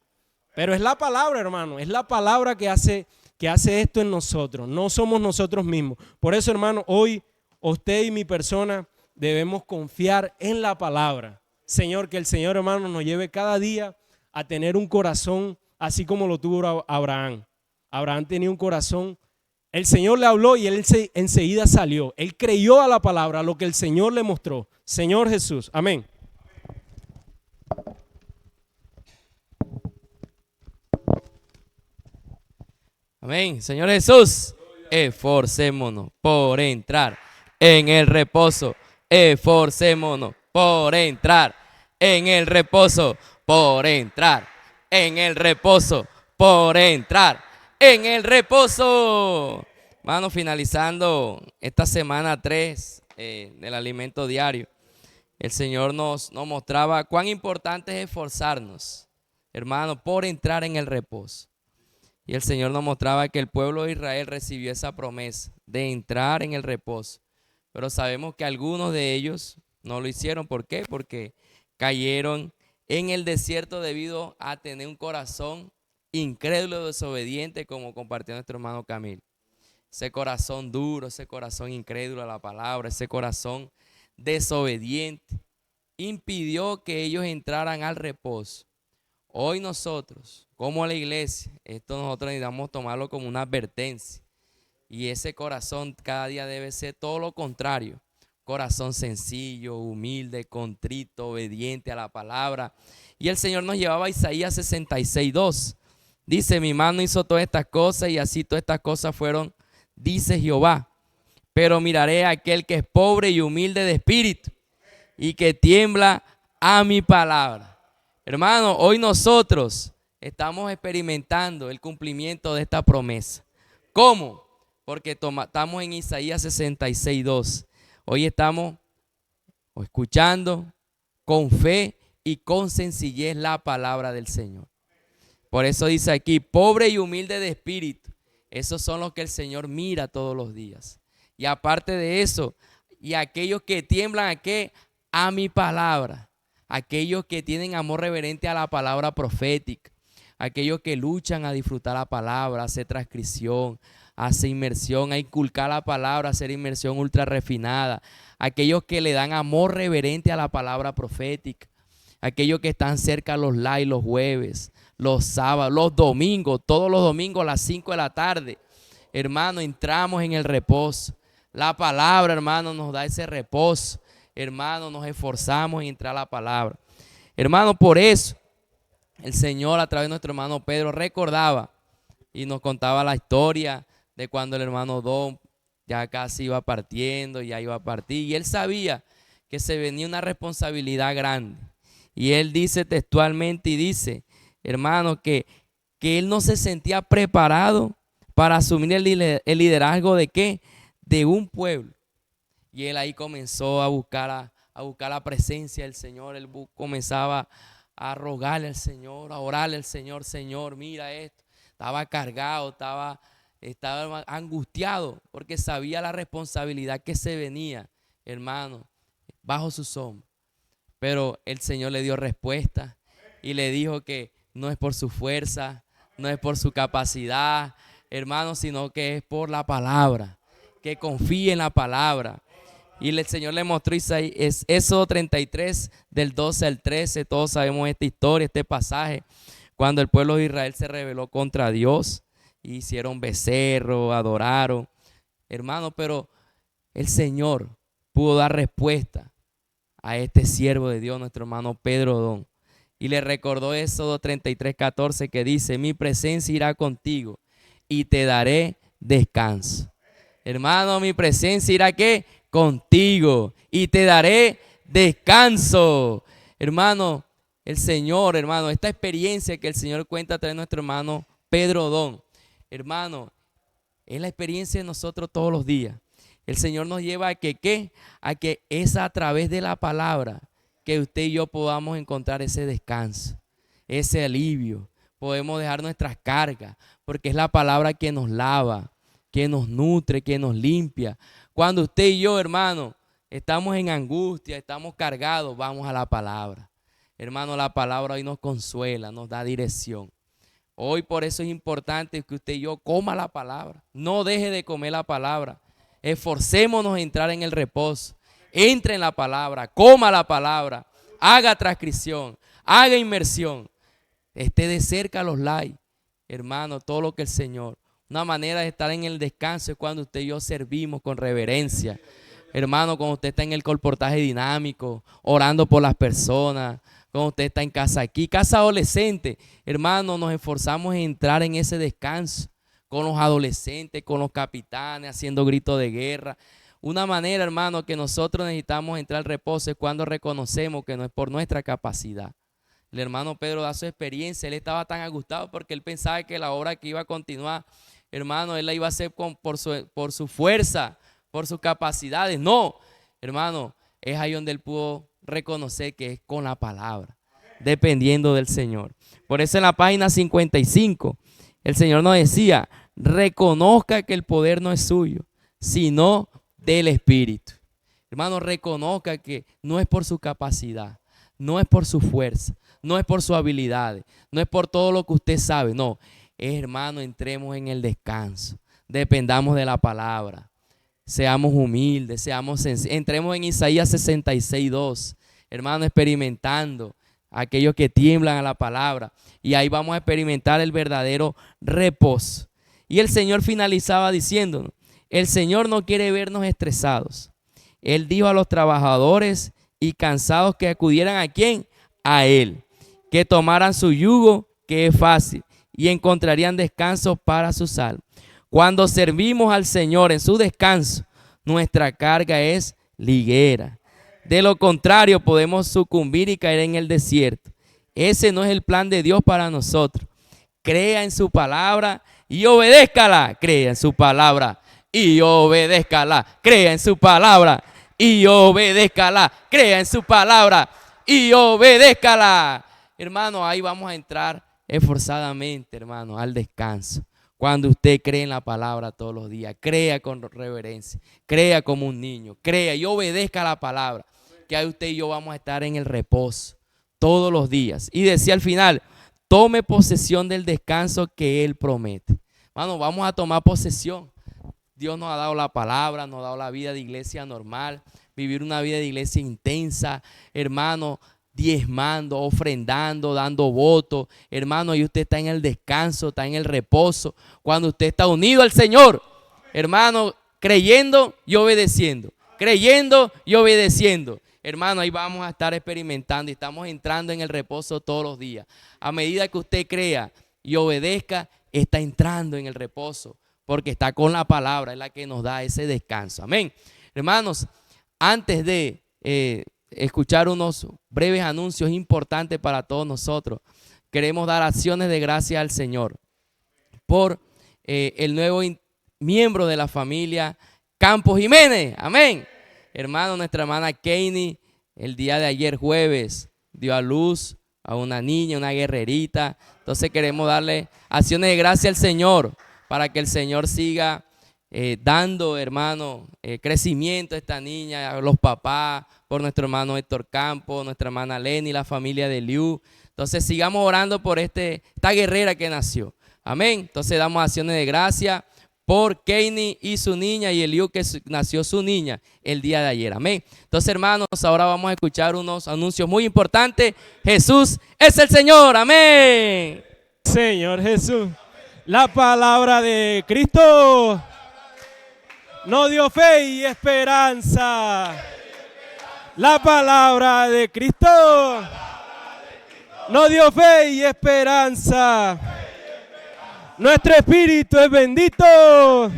Pero es la palabra, hermano, es la palabra que hace esto en nosotros, no somos nosotros mismos. Por eso, hermano, hoy usted y mi persona debemos confiar en la palabra. Señor, que el Señor, hermano, nos lleve cada día a tener un corazón así como lo tuvo Abraham. Abraham tenía un corazón, el Señor le habló y él enseguida salió. Él creyó a la palabra, a lo que el Señor le mostró. Señor Jesús, amén. Amén. Señor Jesús, esforcémonos por entrar en el reposo. Esforcémonos por entrar en el reposo, por entrar en el reposo, por entrar en el reposo. Hermano, finalizando esta semana 3 del alimento diario, el Señor nos mostraba cuán importante es esforzarnos, hermano, por entrar en el reposo. Y el Señor nos mostraba que el pueblo de Israel recibió esa promesa de entrar en el reposo. Pero sabemos que algunos de ellos no lo hicieron. ¿Por qué? Porque cayeron en el desierto debido a tener un corazón incrédulo, desobediente, como compartió nuestro hermano Camilo. Ese corazón duro, ese corazón incrédulo a la palabra, ese corazón desobediente, impidió que ellos entraran al reposo. Hoy nosotros, como la iglesia, esto nosotros necesitamos tomarlo como una advertencia. Y ese corazón cada día debe ser todo lo contrario. Corazón sencillo, humilde, contrito, obediente a la palabra. Y el Señor nos llevaba a Isaías 66:2. Dice, mi mano hizo todas estas cosas y así todas estas cosas fueron, dice Jehová. Pero miraré a aquel que es pobre y humilde de espíritu y que tiembla a mi palabra. Hermano, hoy nosotros estamos experimentando el cumplimiento de esta promesa. ¿Cómo? Porque estamos en Isaías 66:2. Hoy estamos escuchando con fe y con sencillez la palabra del Señor. Por eso dice aquí, pobre y humilde de espíritu. Esos son los que el Señor mira todos los días. Y aparte de eso, y aquellos que tiemblan ¿a qué? A mi palabra. Aquellos que tienen amor reverente a la palabra profética. Aquellos que luchan a disfrutar la palabra, a hacer transcripción, a hacer inmersión, a inculcar la palabra, a hacer inmersión ultra refinada. Aquellos que le dan amor reverente a la palabra profética. Aquellos que están cerca los live los jueves, los sábados, los domingos, todos los domingos a las 5 de la tarde. Hermano, entramos en el reposo. La palabra, hermano, nos da ese reposo. Hermano, nos esforzamos en entrar a la palabra. Hermano, por eso el Señor a través de nuestro hermano Pedro recordaba y nos contaba la historia de cuando el hermano Don ya casi iba partiendo, ya iba a partir. Y él sabía que se venía una responsabilidad grande. Y él dice textualmente y dice, hermano, que él no se sentía preparado para asumir el liderazgo de ¿qué? De un pueblo. Y él ahí comenzó a buscar la presencia del Señor. Él comenzaba a rogarle al Señor, a orarle al Señor. Señor, mira esto. Estaba cargado, estaba angustiado porque sabía la responsabilidad que se venía, hermano, bajo su sombra. Pero el Señor le dio respuesta y le dijo que no es por su fuerza, no es por su capacidad, hermano, sino que es por la palabra, que confíe en la palabra. Y el Señor le mostró Éxodo 33, del 12 al 13. Todos sabemos esta historia, este pasaje, cuando el pueblo de Israel se rebeló contra Dios, hicieron becerro, adoraron, hermano, pero el Señor pudo dar respuesta a este siervo de Dios, nuestro hermano Pedro Don. Y le recordó Éxodo 33:14 que dice, mi presencia irá contigo y te daré descanso. Hermano, mi presencia irá ¿qué? Contigo y te daré descanso. Hermano, el Señor, hermano, esta experiencia que el Señor cuenta a través de nuestro hermano Pedro Don, hermano, es la experiencia de nosotros todos los días. El Señor nos lleva a que ¿qué? A que es a través de la palabra que usted y yo podamos encontrar ese descanso, ese alivio. Podemos dejar nuestras cargas, porque es la palabra que nos lava, que nos nutre, que nos limpia. Cuando usted y yo, hermano, estamos en angustia, estamos cargados, vamos a la palabra. Hermano, la palabra hoy nos consuela, nos da dirección. Hoy por eso es importante que usted y yo coma la palabra. No deje de comer la palabra. Esforcémonos a entrar en el reposo. Entre en la palabra, coma la palabra, haga transcripción, haga inmersión. Esté de cerca los likes, hermano, todo lo que el Señor. Una manera de estar en el descanso es cuando usted y yo servimos con reverencia. Hermano, cuando usted está en el colportaje dinámico, orando por las personas, cuando usted está en casa aquí, casa adolescente, hermano, nos esforzamos en entrar en ese descanso con los adolescentes, con los capitanes, haciendo gritos de guerra. Una manera, hermano, que nosotros necesitamos entrar al reposo es cuando reconocemos que no es por nuestra capacidad. El hermano Pedro da su experiencia, él estaba tan angustiado porque él pensaba que la obra que iba a continuar, hermano, él la iba a hacer por su fuerza, por sus capacidades. No, hermano, es ahí donde él pudo reconocer que es con la palabra, dependiendo del Señor. Por eso en la página 55, el Señor nos decía, reconozca que el poder no es suyo, sino del Espíritu. Hermano, reconozca que no es por su capacidad, no es por su fuerza, no es por sus habilidades, no es por todo lo que usted sabe, no. Hermano, entremos en el descanso, dependamos de la palabra, seamos humildes, seamos sencillos. Entremos en Isaías 66:2, hermano, experimentando aquellos que tiemblan a la palabra, y ahí vamos a experimentar el verdadero reposo. Y el Señor finalizaba diciéndonos, el Señor no quiere vernos estresados. Él dijo a los trabajadores y cansados que acudieran ¿a quién? A Él, que tomaran su yugo, que es fácil, y encontrarían descanso para sus almas. Cuando servimos al Señor en su descanso, nuestra carga es ligera. De lo contrario, podemos sucumbir y caer en el desierto. Ese no es el plan de Dios para nosotros. Crea en su palabra y obedézcala. Crea en su palabra y obedézcala. Crea en su palabra y obedézcala. Crea en su palabra y obedézcala. Hermano, ahí vamos a entrar esforzadamente, hermano, al descanso. Cuando usted cree en la palabra todos los días, crea con reverencia, crea como un niño, crea y obedezca la palabra, que ahí usted y yo vamos a estar en el reposo todos los días. Y decía al final, tome posesión del descanso que Él promete. Hermano, vamos a tomar posesión. Dios nos ha dado la palabra, nos ha dado la vida de iglesia normal, vivir una vida de iglesia intensa, hermano, diezmando, ofrendando, dando votos, hermano, y usted está en el descanso, está en el reposo, cuando usted está unido al Señor, hermano, creyendo y obedeciendo, creyendo y obedeciendo, hermano, ahí vamos a estar experimentando y estamos entrando en el reposo todos los días. A medida que usted crea y obedezca, está entrando en el reposo, porque está con la palabra, es la que nos da ese descanso, amén. Hermanos, antes de escuchar unos breves anuncios importantes para todos nosotros, queremos dar acciones de gracia al Señor por el nuevo miembro de la familia Campos Jiménez, amén. Hermano, nuestra hermana Keini el día de ayer jueves dio a luz a una niña, una guerrerita. Entonces queremos darle acciones de gracia al Señor para que el Señor siga dando, hermano, crecimiento a esta niña, a los papás, por nuestro hermano Héctor Campos, nuestra hermana Lenny, la familia de Liu. Entonces sigamos orando por esta guerrera que nació. Amén. Entonces damos acciones de gracia por Keini y su niña y Eliu que nació su niña el día de ayer. Amén. Entonces, hermanos, ahora vamos a escuchar unos anuncios muy importantes. Jesús es el Señor. Amén. Señor Jesús. La palabra de Cristo nos dio fe y esperanza. La palabra de Cristo nos dio fe y esperanza. Nuestro espíritu es bendito.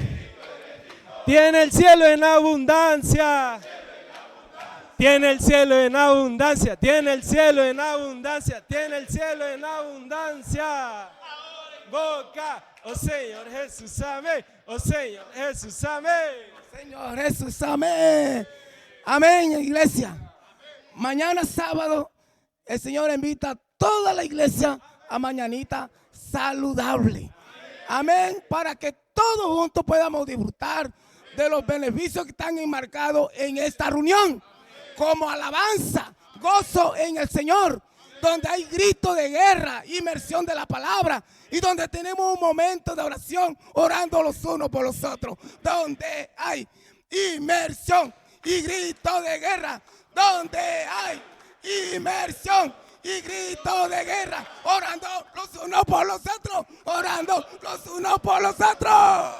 Tiene el cielo en abundancia. Tiene el cielo en abundancia. Tiene el cielo en abundancia. Tiene el cielo en abundancia. Boca, oh Señor Jesús, amén. Oh Señor Jesús, amén. Señor Jesús, amén. Amén, iglesia. Mañana sábado, el Señor invita a toda la iglesia a mañanita saludable. Amén, para que todos juntos podamos disfrutar de los beneficios que están enmarcados en esta reunión, como alabanza, gozo en el Señor, donde hay grito de guerra, inmersión de la palabra, y donde tenemos un momento de oración, orando los unos por los otros, donde hay inmersión y grito de guerra, donde hay inmersión y grito de guerra, orando los unos por los otros, orando los unos por los otros.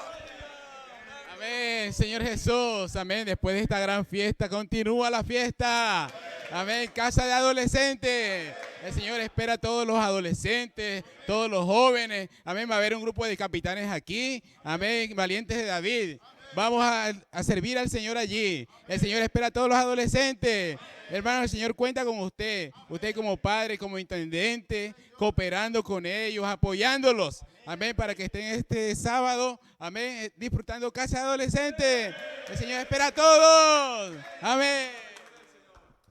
Amén, Señor Jesús, amén. Después de esta gran fiesta, continúa la fiesta. Amén, casa de adolescentes. El Señor espera a todos los adolescentes, todos los jóvenes. Amén, va a haber un grupo de capitanes aquí. Amén, valientes de David. Vamos a servir al Señor allí. El Señor espera a todos los adolescentes. Hermano, el Señor cuenta con usted. Usted como padre, como intendente, cooperando con ellos, apoyándolos. Amén, para que estén este sábado, amén, disfrutando casa de adolescentes. El Señor espera a todos. Amén.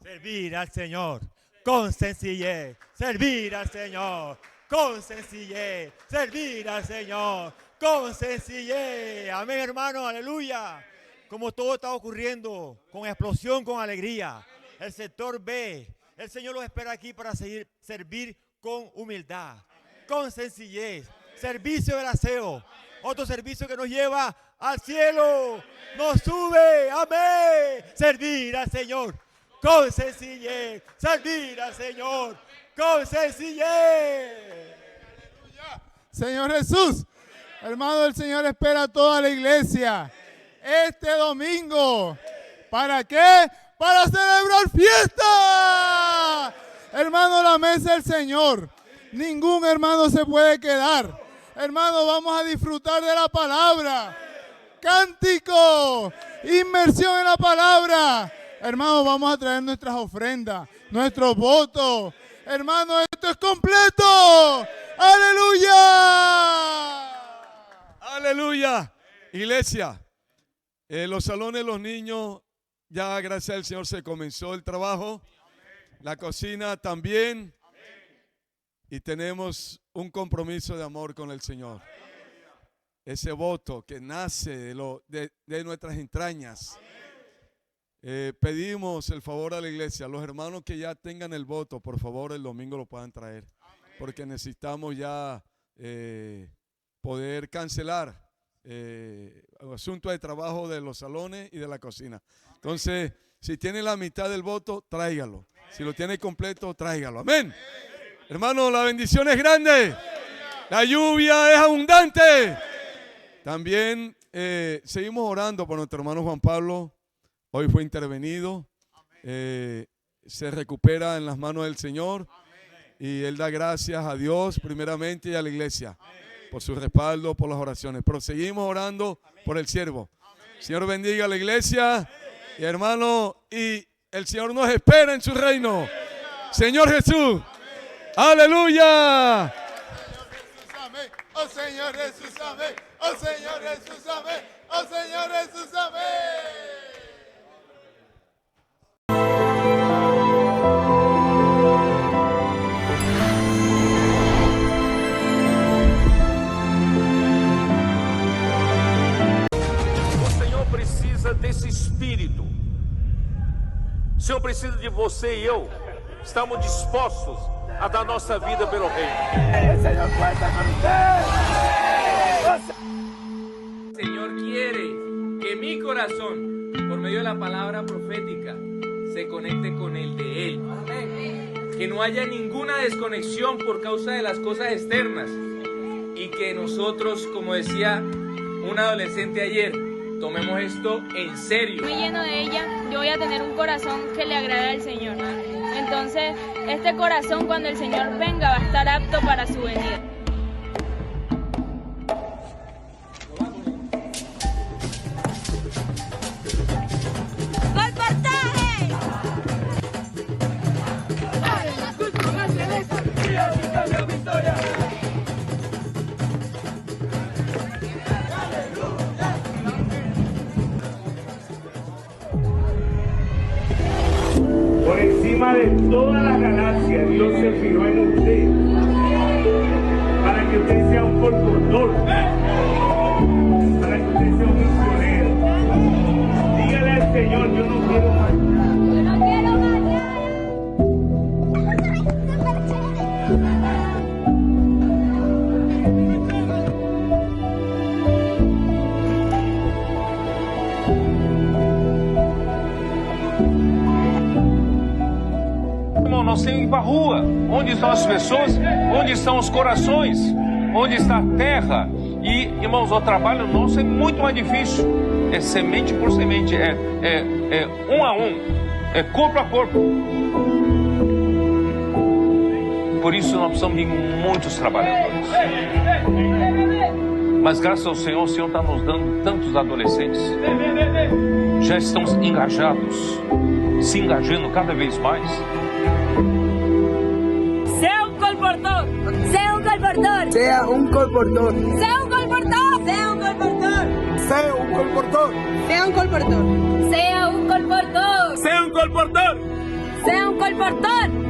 Servir al Señor con sencillez. Servir al Señor con sencillez. Servir al Señor con sencillez. Amén, hermano, aleluya. Como todo está ocurriendo, con explosión, con alegría. El sector B, el Señor los espera aquí para servir con humildad, con sencillez. Servicio del aseo, otro servicio que nos lleva al cielo, nos sube, amén. Servir al Señor con sencillez, servir al Señor con sencillez. Señor Jesús, hermano, el Señor espera a toda la iglesia este domingo. ¿Para qué? Para celebrar fiesta. Hermano, la mesa del Señor Ningún hermano se puede quedar. Hermano, vamos a disfrutar de la palabra. Cántico, inmersión en la palabra. Hermano, vamos a traer nuestras ofrendas, nuestros votos. Hermano, esto es completo. ¡Aleluya! Aleluya. Iglesia, los salones de los niños, ya gracias al Señor se comenzó el trabajo. La cocina también. Y tenemos un compromiso de amor con el Señor. Ese voto que nace de nuestras entrañas. Pedimos el favor a la iglesia, los hermanos que ya tengan el voto, por favor el domingo lo puedan traer, porque necesitamos ya poder cancelar el asunto de trabajo de los salones y de la cocina. Entonces, si tiene la mitad del voto, tráigalo. Si lo tiene completo, tráigalo. Amén. Hermano, la bendición es grande. La lluvia es abundante. También seguimos orando por nuestro hermano Juan Pablo. Hoy fue intervenido. Se recupera en las manos del Señor. Y él da gracias a Dios primeramente y a la iglesia por su respaldo, por las oraciones. Pero seguimos orando por el siervo. Señor bendiga a la iglesia. Y hermano, y el Señor nos espera en su reino. Señor Jesús. Aleluya. Oh Señor Jesús, amén. Oh Señor Jesús, amén. Oh Señor Jesús, amén. O Senhor precisa desse espírito. O Senhor precisa de você e eu. Estamos dispostos a dar nossa vida pelo reino. El Señor quiere que mi corazón, por medio de la palabra profética, se conecte con el de Él. Que no haya ninguna desconexión por causa de las cosas externas. Y que nosotros, como decía un adolescente ayer, tomemos esto en serio. Muy lleno de ella, yo voy a tener un corazón que le agrade al Señor. Entonces, este corazón cuando el Señor venga va a estar apto para su venida. Por encima de todas las galaxias, Dios se fijó en usted para que usted sea un conductor, para que usted sea un misionero. Dígale al Señor, yo no quiero más. Yo no quiero más. Nós temos que ir para a rua. Onde estão as pessoas? Onde estão os corações? Onde está a terra? E, irmãos, o trabalho nosso é muito mais difícil. É semente por semente. É um a um. É corpo a corpo. Por isso nós precisamos de muitos trabalhadores. Mas graças ao Senhor, o Senhor está nos dando tantos adolescentes. Já estão engajados. Se engajando cada vez mais. Sea un colportor. Sea un colportor. Sea un colportor. Sea un colportor. Sea un colportor. Sea un colportor. Sea un colportor. Sea un colportor. Sea un colportor. Sea un colportor.